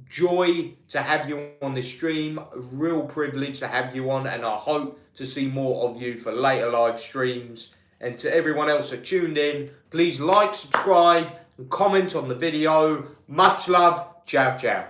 joy to have you on this stream. A real privilege to have you on, and I hope to see more of you for later live streams. And to everyone else that tuned in, please like, subscribe, and comment on the video. Much love. Ciao, ciao.